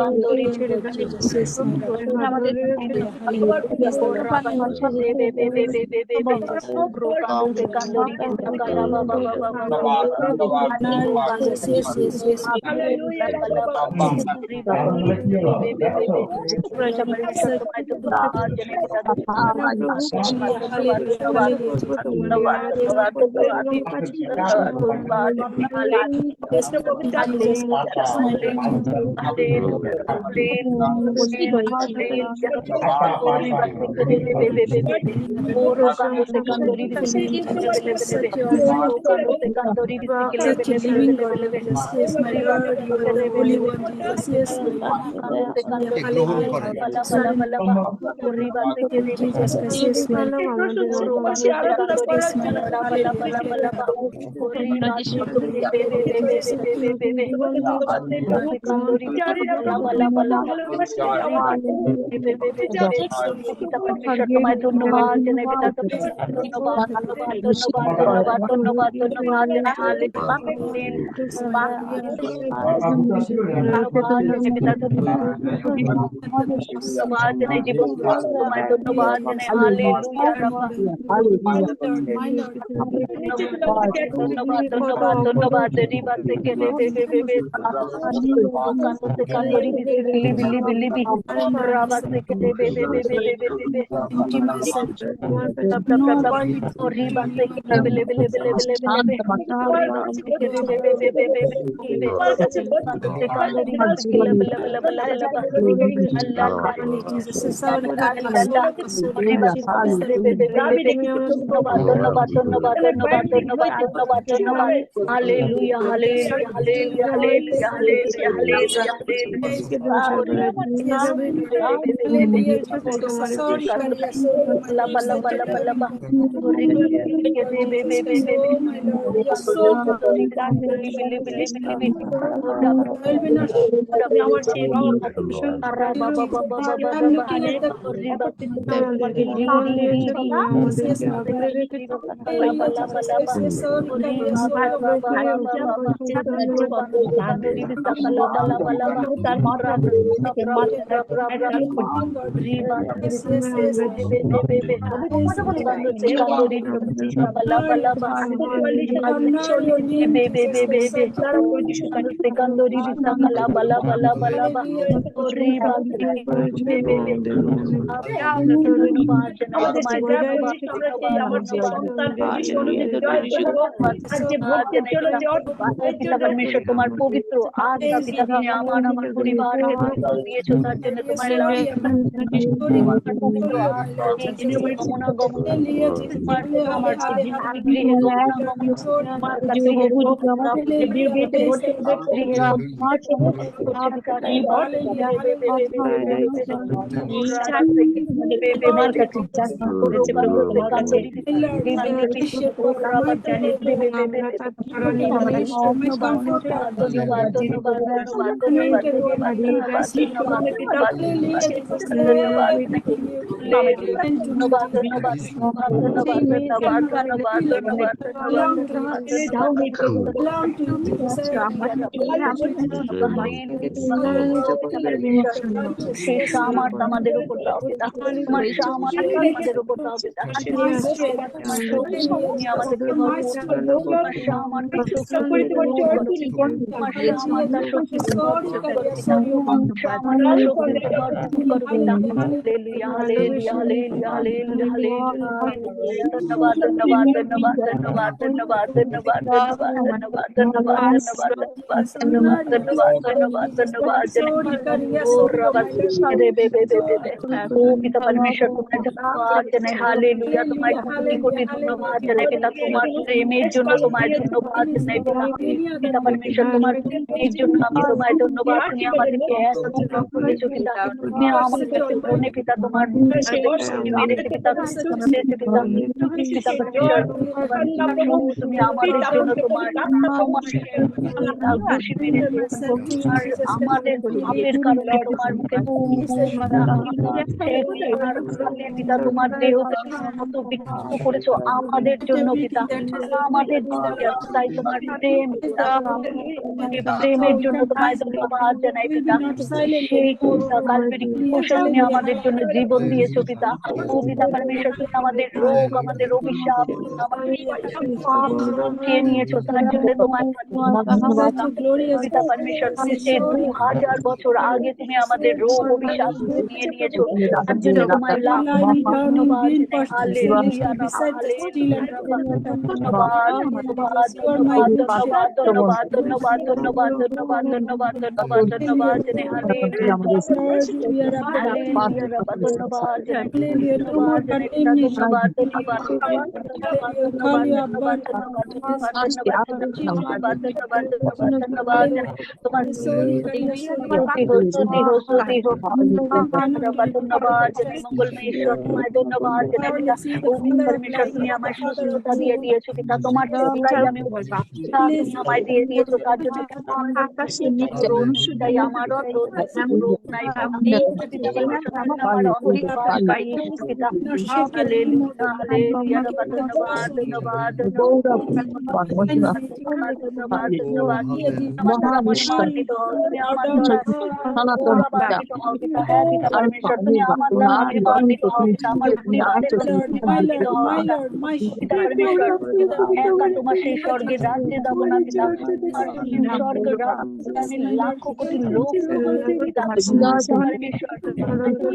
কান্দরি আমাদের কান্দরি গ্রহণ করেন। তোমায় ধন্যবাদ জানাই পিতা, ধন্যবাদ ধন্যবাদ ধন্যবাদ ধন্যবাদ ধন্যবাদ জানাই ধন্যবাদ জানাই জীবন, তোমায় ধন্যবাদ জানাই হালেলুয়া ধন্যবাদ ধন্যবাদ ধন্যবাদ রিবা থেকে কান্দরি বিলি বিলি বিলি বিলি রাবা থেকে ধন্যবাদ ধন্যবাদ ধন্যবাদ ধন্যবাদ ধন্যবাদ ধন্যবাদ hallelujah hallelujah hallelujah hallelujah hallelujah परमेश्वर तुम्हार पवित्र आत्मा पिता তুমি আমার পরিবারকে দিয়েছো তার জন্য তোমার আমাদের উপর দাও পিতা, তোমার সামর্থ্য আমাদের উপর দাও পিতা, তোমার শক্তি আমাদেরকে তোমার সামর্থ্য শক্তি তোমার সামর্থ্য শক্তি ধন্যবাদ ধন্যবাদ ধন্যবাদ ধন্যবাদ ধন্যবাদ ধন্যবাদ ধন্যবাদ ধন্যবাদ ধন্যবাদ ধন্যবাদ ধন্যবাদ ধন্যবাদ ধন্যবাদ পিতা परमेश्वर तुम्हें धन्यवाद জানাই হালেলুয়া তোমায় কোটি কোটি ধন্যবাদ জানাই পিতা তোমার প্রেমের জন্য তোমায় ধন্যবাদ জানাই পিতা परमेश्वर তোমার প্রেমের জন্য আমি তোমায় ধন্যবাদ তুমি আমাদেরকে এত করেছো পিতা তুমি আমাদের কাছে মনে পিতা তোমার মেরেছে পিতা, মেরেছে পিতা, পিতা পরমেশ্বর, তুমি আমাদের জন্য তোমার ঘুষি মেরেছে, আর আমাদের পাপের কারণে তোমার মুখে পিতা তোমার দেহকে মতো বিক্ষিপ্ত করেছো আমাদের জন্য পিতা, আমাদের তাই তোমার প্রেম পিতা, প্রেমের জন্য তোমায় ধন্যবাদ জানাই পিতা। সেই কালবেরি ক্রুশে তুমি আমাদের জন্য জীবন দিয়েছো পিতা। ও পিতা পরমেশ্বর, তুমি আমাদের রোগ, আমাদের অভিশাপ, আমাদের পাপ উঠিয়ে নিয়েছো, তার জন্য তোমার পিতা পরমেশ্বর, তুমি সেই 2000 বছর আগে তুমি আমাদের রোগ অভিশাপ নিয়ে নিয়েছো, তার জন্য তোমায় লাখ ধন্যবাদ জানাই। হালেলুয়া, ধন্যবাদ, ধন্যবাদ, ধন্যবাদ, ধন্যবাদ, ধন্যবাদ, ধন্যবাদ, ধন্যবাদ, ধন্যবাদ, ধন্যবাদ, ধন্যবাদ, ধন্যবাদ জানাই। হালেলুয়া, হালেলুয়া রাব্বা, ধন্যবাদ জানাই, ধন্যবাদ জানাই পিতা, ধন্যবাদ, ধন্যবাদ, ধন্যবাদ, ধন্যবাদ, ধন্যবাদ, ধন্যবাদ, ধন্যবাদ, ধন্যবাদ, ধন্যবাদ, ধন্যবাদ, ধন্যবাদ, ধন্যবাদ জানাই। তোমার স্তুতি হোক, স্তুতি হোক, স্তুতি হোক। রাব্বা, ধন্যবাদ জানাই। মঙ্গলময় ঈশ্বর, তোমায় ধন্যবাদ জানাই পিতা। ও পরমেশ্বর, তুমি আমায় সুস্থতা দিয়ে দিয়েছো পিতা, তোমার চিন্তায় আমি তুমি আমায় দিয়ে দিয়েছো, তার জন্য তাই আমারও রোগ নাই পিতা পরমেশ্বর, তুমি আমার অন্তর্বাসকারী ঈশ্বর পিতা। হালেলুয়া, হালেলুয়া রাব্বা, ধন্যবাদ, ধন্যবাদ, ধন্যবাদ, ধন্যবাদ, ধন্যবাদ। আমার দ্বারা পরিচালিত হও, তুমি আমার দ্বারা প্রভাবান্বিত হও পিতা। হ্যাঁ পিতা পরমেশ্বর, তুমি আমার দ্বারা প্রভাবান্বিত হও পিতা, আমার পরিবারের দ্বারা প্রভাবান্বিত হও পিতা। পিতা পরমেশ্বর, একা তোমার সেই স্বর্গের রাজ্যে যাবো না পিতা, তোমার স্বর্গ রাজ্যে আমি লাখো কোটি লোক পিতা পরমেশ্বর,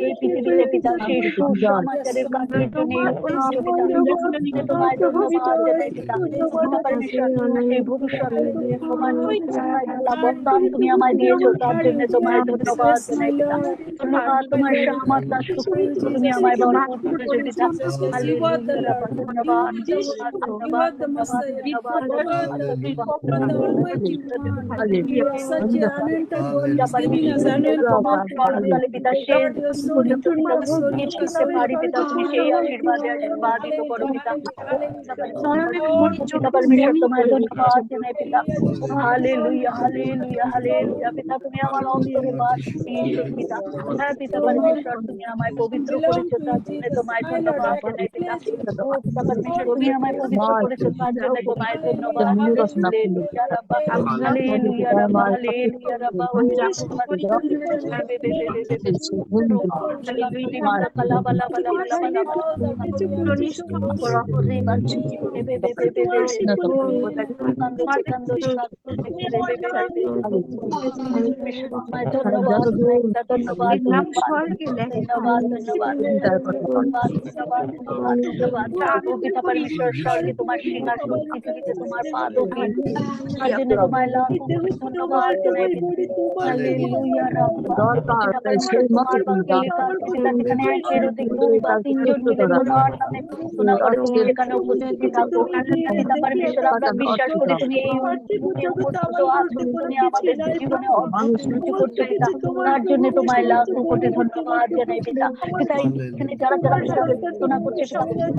এই পৃথিবীতে পিতা সেই সুসমাচারের কাজের জন্য উপযুক্ত পিতা। তোমায় ধন্যবাদ জানাই পিতা। পিতা পরমেশ্বর, সেই ভবিষ্যৎ তোমার বরদান তুমি আমায় দিয়েছো, তার জন্য তোমায় ধন্যবাদ জানাই পিতা। ধন্যবাদ, তোমার সামর্থ্য শক্তি তুমি আমায় ভরপুর করেছো পিতা। হালেলুয়া রাব্বা, ধন্যবাদ, ধন্যবাদ, ধন্যবাদ, ধন্যবাদ, পরবর্তীকালে পিতা শেষ শিখতে পারি পিতা, তুমি সেই আশীর্বাদে আশীর্বাদিত করো পিতা। পিতা পরমেশ্বর, তোমায় ধন্যবাদ জানাই পিতা। হালেলুয়া, হালেলুয়া, হালেলুয়া পিতা, তুমি আমার অন্তরে বাস ঈশ্বর পিতা। হ্যাঁ পিতা পরমেশ্বর, তুমি আমায় পবিত্র করেছো, তার জন্য তোমায় ধন্যবাদ জানাই পিতা। ও পিতা পরমেশ্বর, তুমি আমায় পবিত্র করেছো, তার জন্য তোমায় ধন্যবাদ। Hallelujah Rabba, hallelujah Rabba, hallelujah Rabba. ও ধন্যবাদ, ধন্যবাদ, ধন্যবাদ, ধন্যবাদ, পিতা পরমেশ্বর, স্বর্গে তোমার সিংহাসন, পৃথিবীতে তোমার পাদপীঠ, তার জন্য তোমায় লাখ ধন্যবাদ জানাই। হালেলুয়া রাব্বা, পিতা পরমেশ্বর, তোমার বাক্যে লেখা আছে পিতা, যেখানে একের অধিক 2 বা 3 জন মিলে তোমার নামে প্রার্থনা করে, তুমি সেখানে উপস্থিত থাকো। পিতা পরমেশ্বর, আমরা বিশ্বাস করি তুমি এই উপস্থিত আছো, তুমি আমাদের জীবনে অদ্ভুত কিছু করছো পিতা, তার জন্য তোমায় লাখ কোটি ধন্যবাদ জানাই পিতা। পিতা, এখানে যারা যারা প্রার্থনা করছে পিতা,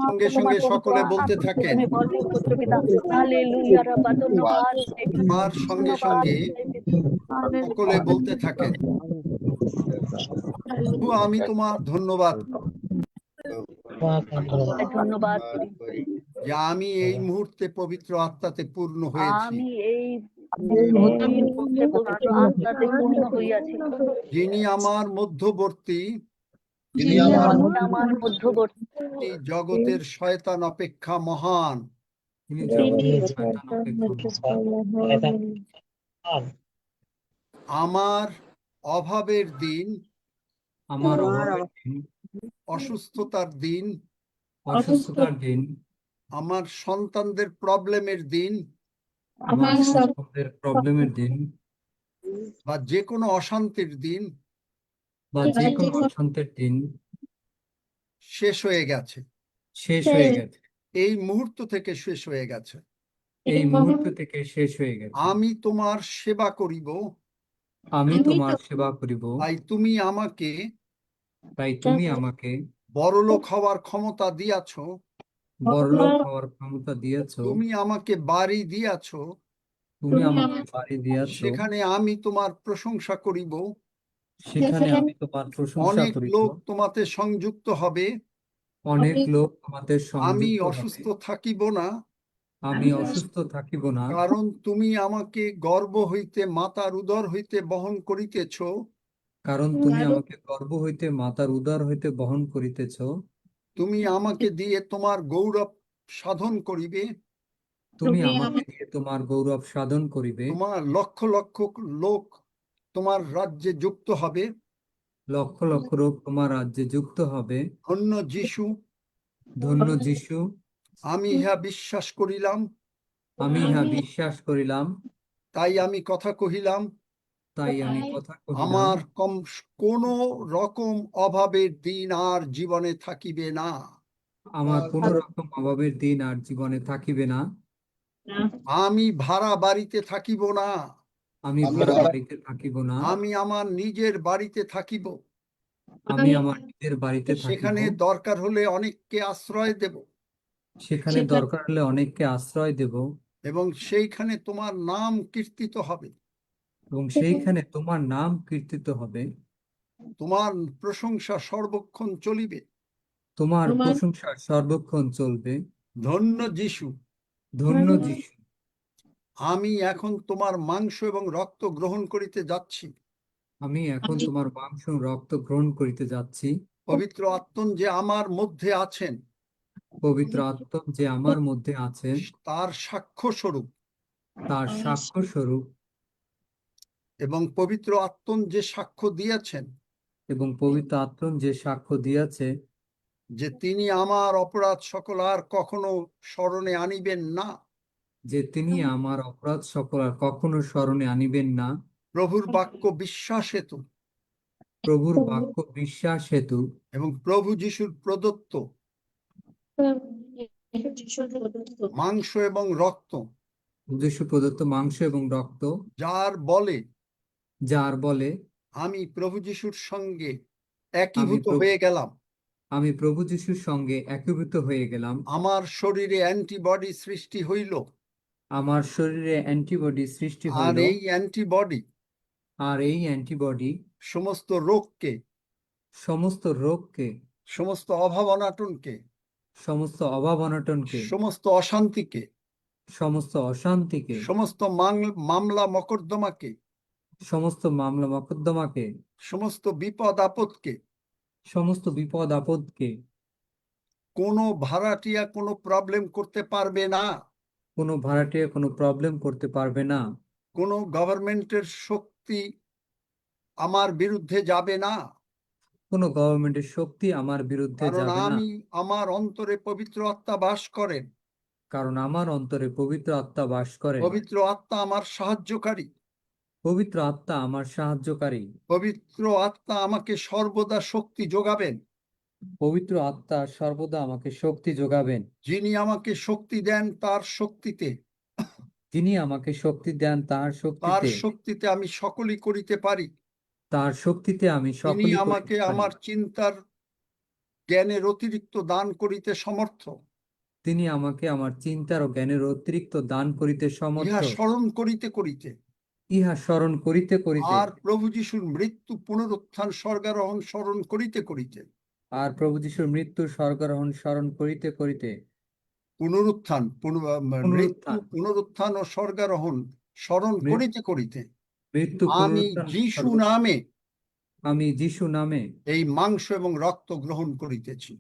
সঙ্গে সঙ্গে সকলে বলতে থাকে, তুমি ভরপুর করছো পিতা। হালেলুয়া রাব্বা, ধন্যবাদ আমার সঙ্গে সঙ্গে সকলে বলতে থাকে, আমি তোমার ধন্যবাদ ধন্যবাদ যে আমি এই মুহূর্তে পবিত্র আত্মাতে পূর্ণ হয়েছি, আমি এই পবিত্র আত্মাতে পূর্ণ হইয়াছি, যিনি আমার মধ্যবর্তী, আমার মধ্যবর্তী, তিনি জগতের শয়তান অপেক্ষা মহান। আমার অভাবের দিন, আমার অসুস্থতার দিন, দিন, আমার সন্তানদের প্রবলেমের দিন, আমার প্রবলেমের দিন, বা যে কোনো অশান্তির দিন বা যে কোনো অশান্তির দিন শেষ হয়ে গেছে, এই মুহূর্ত থেকে শেষ হয়ে গেছে। এই মুহূর্ত থেকে শেষ হয়ে গেছে। আমি তোমার সেবা করিব, আমি তোমার সেবা করিব, তাই তুমি আমাকে তাই তুমি আমাকে বড়লোক হওয়ার ক্ষমতা দিয়াছ, বড়লোক হওয়ার ক্ষমতা দিয়েছ, তুমি আমাকে বাড়ি দিয়াছ, তুমি আমাকে বাড়ি দিয়েছ, সেখানে আমি তোমার প্রশংসা করিব। সেখানে আমি তোমার প্রশংসা অনেক করিব। লোক তোমাতে সংযুক্ত হবে, অনেক লোক আমাদের আমি সংযুক্ত অসুস্থ হবে, থাকিব না, আমি অসুস্থ থাকিব না, কারণ তুমি আমাকে গর্ভ হইতে মাতার উদর হইতে বহন করিতেছ। কারণ তুমি আমাকে গর্ভ হইতে মাতার উদর হইতে বহন করিতেছ। তুমি আমাকে দিয়ে তোমার গৌরব সাধন করিবে, তুমি আমাকে দিয়ে তোমার গৌরব সাধন করিবে। তোমার লক্ষ লক্ষ লোক তোমার রাজ্যে যুক্ত হবে। লক্ষ লক্ষ লোক তোমার রাজ্যে যুক্ত হবে। ধন্য যিশু, ধন্য যিশু, আমি ইহা বিশ্বাস করিলাম, আমি ইহা বিশ্বাস করিলাম, তাই আমি কথা কহিলাম। তাই আমি কথা কহিলাম। আমার কোন রকম অভাবের দিন আর জীবনে থাকিবে না। আমার কোন রকম অভাবের দিন আর জীবনে থাকিবে না। আমি ভাড়া বাড়িতে থাকিব না, আমি ভাড়া বাড়িতে থাকিব না, আমি আমার নিজের বাড়িতে থাকিব। আমি আমার নিজের বাড়িতে থাকিব। সেখানে দরকার হলে অনেককে আশ্রয় দেব, সেখানে দরকার হলে অনেককে আশ্রয় দেব, এবং সেইখানে তোমার নাম কীর্তিত হবে। এবং সেইখানে তোমার নাম কীর্তিত হবে। তোমার প্রশংসা সর্বক্ষণ চলিবে। তোমার প্রশংসা সর্বক্ষণ চলবে। ধন্য যিশু, ধন্য যিশু, আমি এখন তোমার মাংস এবং রক্ত গ্রহণ করিতে যাচ্ছি। আমি এখন তোমার মাংস ও রক্ত গ্রহণ করিতে যাচ্ছি। পবিত্র আত্মন যে আমার মধ্যে আছেন, পবিত্র আত্মা যে আমার মধ্যে আছেন, তার সাক্ষ্য স্বরূপ, তার সাক্ষ্য স্বরূপ, এবং পবিত্র আত্মন যে সাক্ষ্য দিয়েছেন এবং পবিত্র আত্মা যে সাক্ষ্য দিয়েছে যে তিনি আমার অপরাধ সকল আর কখনো স্মরণে আনিবেন না। যে তিনি আমার অপরাধ সকল আর কখনো স্মরণে আনিবেন না। প্রভুর বাক্য বিশ্বাস হেতু প্রভুর বাক্য বিশ্বাস হেতু এবং প্রভু যিশুর প্রদত্ত মাংস এবং রক্ত, যিশু প্রদত্ত মাংস এবং রক্ত, যার বলে আমি প্রভু যিশুর সঙ্গে একীভূত হয়ে গেলাম, আমি প্রভু যিশুর সঙ্গে একীভূত হয়ে গেলাম। আমার শরীরে অ্যান্টিবডি সৃষ্টি হইল, আমার শরীরে অ্যান্টিবডি সৃষ্টি আর হইল, এই অ্যান্টিবডি এই অ্যান্টিবডি সমস্ত রোগকে, সমস্ত অভাব অনাটনকে, সমস্ত অভাব অনটনকে, সমস্ত অশান্তিকে, সমস্ত মামলা মকদ্দমাকে, সমস্ত মামলা মকদ্দমাকে, সমস্ত বিপদ আপদকে কোনো ভাড়াটিয়া কোনো প্রবলেম করতে পারবে না। কোনো ভাড়াটিয়া কোনো প্রবলেম করতে পারবে না। কোনো গভর্নমেন্টের শক্তি আমার বিরুদ্ধে যাবে না, কোনো গভর্নমেন্টের শক্তি আমার বিরুদ্ধে কারণ যাবে না। আমার অন্তরে পবিত্র আত্মা বাস করেন। কারণ আমার অন্তরে পবিত্র আত্মা বাস করে। পবিত্র আত্মা আমার সাহায্যকারী। পবিত্র আত্মা আমার সাহায্যকারী। পবিত্র আত্মা আমাকে সর্বদা শক্তি যোগাবেন। পবিত্র আত্মা সর্বদা আমাকে শক্তি যোগাবেন। যিনি আমাকে শক্তি দেন তার শক্তিতে, যিনি আমাকে শক্তি দেন তার শক্তিতে আমি সকলই করিতে পারি। তার শক্তিতে আমি তিনি সকলই আমাকে করিতে পারি। আমার চিন্তার জ্ঞানের অতিরিক্ত দান করিতে সমর্থ। তিনি আমাকে আমার চিন্তার ও জ্ঞানের অতিরিক্ত দান করিতে সমর্থ। ইহা স্মরণ করিতে করিতে, ইহা স্মরণ করিতে করিতে, আর প্রভু যিশুর মৃত্যু পুনরুত্থান স্বর্গারোহণ স্মরণ করিতে করিতে, আর প্রভু যিশুর মৃত্যু স্বর্গারোহণ স্মরণ করিতে করিতে, মৃত্যু পুনরুত্থান ও স্বর্গারোহণ স্মরণ করিতে করিতে মৃত্যু আমি যিশু নামে এই মাংস এবং রক্ত গ্রহণ করিতেছি।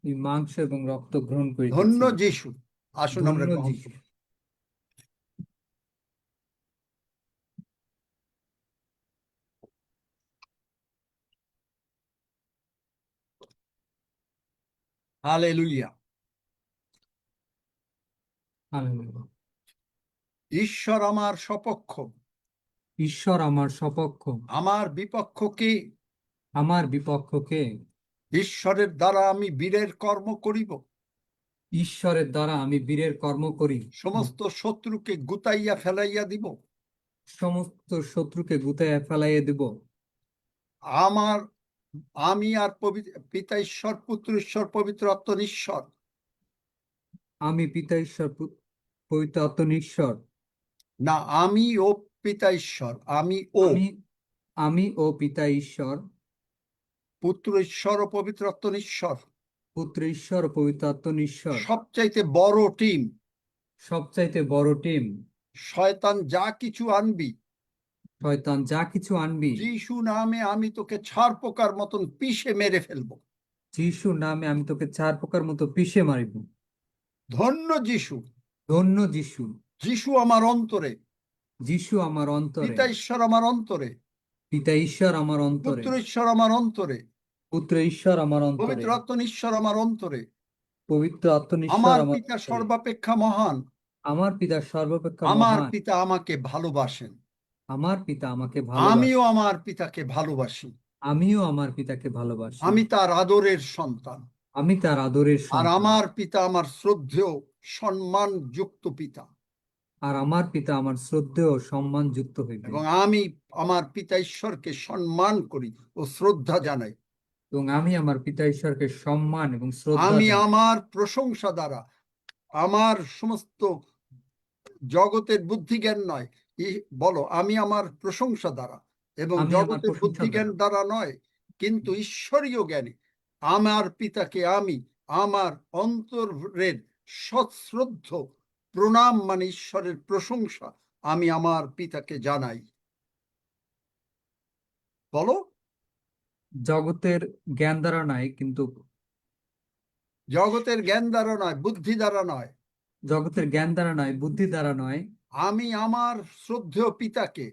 এই মাংস এবং রক্ত গ্রহণ করিতেছি। ধন্য যিশু। আসুন আমরা ধন্য গ্রহণ যিশু। করি। হালেলুয়া। হালেলুয়া। ঈশ্বর আমার সপক্ষ, ঈশ্বর আমার সপক্ষ, আমার বিপক্ষ কে? আমার বিপক্ষ কে? ঈশ্বরের দ্বারা আমি বীরের কর্ম করিব, ঈশ্বরের দ্বারা আমি বীরের কর্ম করি। সমস্ত শত্রুকে গুতাইয়া ফেলাইয়া দিব, সমস্ত শত্রুকে গুতাইয়া ফেলাইয়া দিব। আমার আমি আর পিতা ঈশ্বর, পুত্র ঈশ্বর, পবিত্র আত্মা ঈশ্বর। আমি পিতা ঈশ্বর, পবিত্র আত্মা ঈশ্বর। না, আমি ও পিতা ঈশ্বর, আমি ও পিতা ঈশ্বর, পুত্র ঈশ্বর ও পবিত্র আত্মা ঈশ্বর। পুত্র ঈশ্বর ও পবিত্র আত্মা ঈশ্বর। সবচাইতে বড় টিম। সবচাইতে বড় টিম। শয়তান যা কিছু আনবি, শয়তান যা কিছু আনবি, যিশু নামে আমি তোকে ছাড় পোকার মতন পিষে মেরে ফেলবো। যিশুর নামে আমি তোকে চার পোকার মতো পিষে মারিব। ধন্য যিশু, ধন্য যিশু। যিশু আমার অন্তরে, যিশু আমার অন্তরে, পিতা ঈশ্বর আমার অন্তরে, পিতা ঈশ্বর আমার অন্তরে, পুত্র ঈশ্বর আমার অন্তরে, পুত্র ঈশ্বর আমার অন্তরে, পবিত্র আত্মা ঈশ্বর আমার অন্তরে। পবিত্র আত্মা ঈশ্বর আমার আমার পিতা অন্তরে। সর্বাপেক্ষা মহান। আমার পিতা সর্বাপেক্ষা আমার মহান। পিতা আমাকে ভালোবাসেন। আমার পিতা আমাকে ভালোবাসেন। আমিও আমার পিতাকে ভালোবাসি। আমিও আমার পিতাকে ভালোবাসি। আমি তার আদরের সন্তান। আমি তার আদরের আর সন্তান। আমার পিতা আমার শ্রদ্ধেয় সম্মানযুক্ত পিতা। আর আমার পিতা আমার শ্রদ্ধেয় ও সম্মানযুক্ত হইবে। এবং আমি আমার পিতা ঈশ্বরকে সম্মান করি ও শ্রদ্ধা জানাই। এবং আমি আমার পিতা ঈশ্বরকে সম্মান এবং শ্রদ্ধা আমি জানাই। আমার প্রশংসা দ্বারা, আমার সমস্ত জগতের বুদ্ধিজ্ঞান নয়, বলো, আমি আমার প্রশংসা দ্বারা এবং আমি আমার জগতের প্রশংসা বুদ্ধিজ্ঞান দ্বারা নয়, কিন্তু ঈশ্বরীয় জ্ঞানে আমার পিতাকে আমি আমার অন্তরের সশ্রদ্ধ প্রণাম, মানে ঈশ্বরের প্রশংসা, আমি আমার পিতাকে জানাই। বলো। জগতের জ্ঞান দ্বারা নাই, কিন্তু জগতের জ্ঞান দ্বারা নয়, বুদ্ধি দ্বারা নয়, জগতের জ্ঞান দ্বারা নয়, বুদ্ধি দ্বারা নয়, আমি আমার শ্রদ্ধেয় পিতাকে,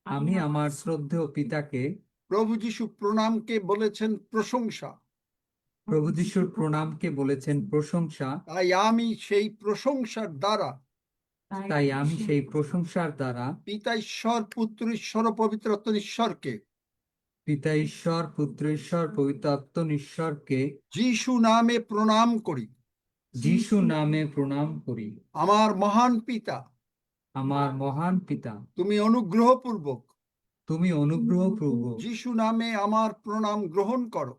আমি আমার শ্রদ্ধেয় পিতাকে, প্রভু যিশু প্রণামকে বলেছেন প্রশংসা। প্রভু যিশুর প্রণামকে বলেছেন প্রশংসা। তাই আমি সেই প্রশংসার দ্বারা, তাই আমি সেই প্রশংসার দ্বারা পিতা ঈশ্বর, পুত্র ঈশ্বর ও পবিত্র আত্মা ঈশ্বরকে, পিতা ঈশ্বর, পুত্র ঈশ্বর, পবিত্র আত্মা ঈশ্বরকে যিশু নামে প্রণাম করি। যিশু নামে প্রণাম করি। আমার মহান পিতা, আমার মহান পিতা, তুমি অনুগ্রহপূর্বক তুমি অনুগ্রহপূর্বক যিশু নামে আমার প্রণাম গ্রহণ করো।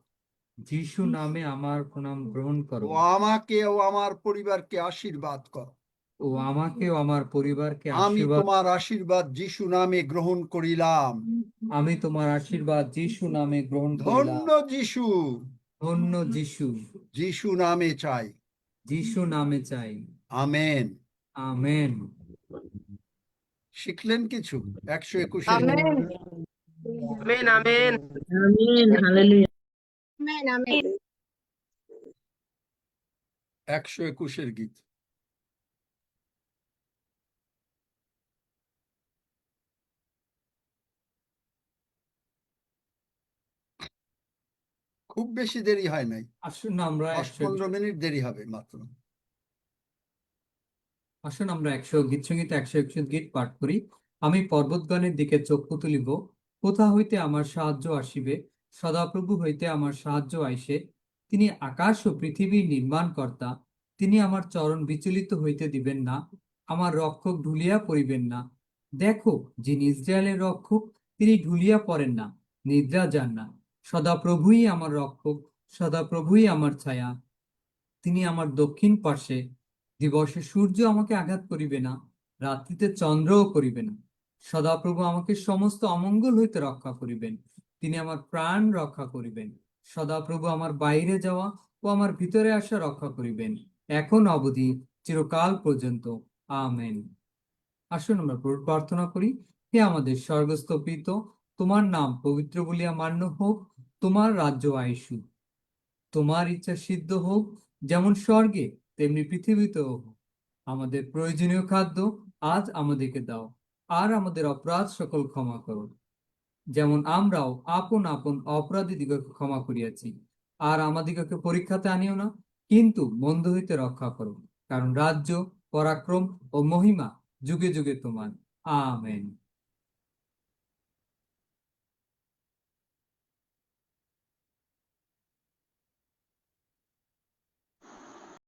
যিশু নামে আমার প্রণাম গ্রহণ করো। ও আমাকে ও আমার পরিবারকে আশীর্বাদ করো। ও আমাকে ও আমার পরিবারকে আমি আশীর্বাদ। তোমার আশীর্বাদ যিশু নামে গ্রহণ করিলাম। আমি তোমার আশীর্বাদ যিশু নামে গ্রহণ করিলাম। ধন্য যিশু, ধন্য যিশু। যিশু নামে চাই। যিশু নামে চাই। আমেন। আমেন। শিখলেন কিছু? 121 আমেন আমেন আমেন। আমিন, হালেলুয়া। Amen amen. 121 গীত। খুব বেশি দেরি হয় নাই, আসুন আমরা 10-15 মিনিট দেরি হবে মাত্র। আসুন আমরা 100 গীত সঙ্গীত 121 গীত পাঠ করি। আমি পর্বতগণের দিকে চক্ষু তুলিব, কোথা হইতে আমার সাহায্য আসিবে? সদাপ্রভু হইতে আমার সাহায্য আইসে। তিনি আকাশ ও পৃথিবীর নির্মাণকর্তা। তিনি আমার চরণ বিচলিত হইতে দিবেন না, আমার রক্ষক ঢুলিয়া পড়িবেন না। দেখো, যিনি ইসরায়েলের রক্ষক, তিনি ঢুলিয়া পড়েন না, নিদ্রা যান না। সদাপ্রভুই আমার রক্ষক, সদাপ্রভুই আমার ছায়া। তিনি আমার দক্ষিণ পার্শ্বে। দিবসে সূর্য আমাকে আঘাত করিবে না, রাত্রিতে চন্দ্রও করিবে না। সদাপ্রভু আমাকে সমস্ত অমঙ্গল হইতে রক্ষা করিবেন। তিনি আমার প্রাণ রক্ষা করিবেন। সদাপ্রভু আমার বাইরে যাওয়া ও আমার ভিতরে আসা রক্ষা করিবেন, এখন অবধি চিরকাল পর্যন্ত। আমেন। আসুন আমরা প্রার্থনা করি। হে আমাদের স্বর্গস্থ পিতা, তোমার নাম পবিত্র বলিয়া মান্য হোক, তোমার রাজ্য আইসুক, তোমার ইচ্ছা সিদ্ধ হোক, যেমন স্বর্গে তেমনি পৃথিবীতেও হোক। আমাদের প্রয়োজনীয় খাদ্য আজ আমাদেরকে দাও, আর আমাদের অপরাধ সকল ক্ষমা করো, যেমন আমরাও আপন আপন অপরাধীদিগকে ক্ষমা করিয়াছি। আর আমাদিগকে পরীক্ষাতে আনিও না, কিন্তু মন্দ হইতে রক্ষা করো, কারণ রাজ্য, পরাক্রম ও মহিমা যুগে যুগে তোমার। আমেন।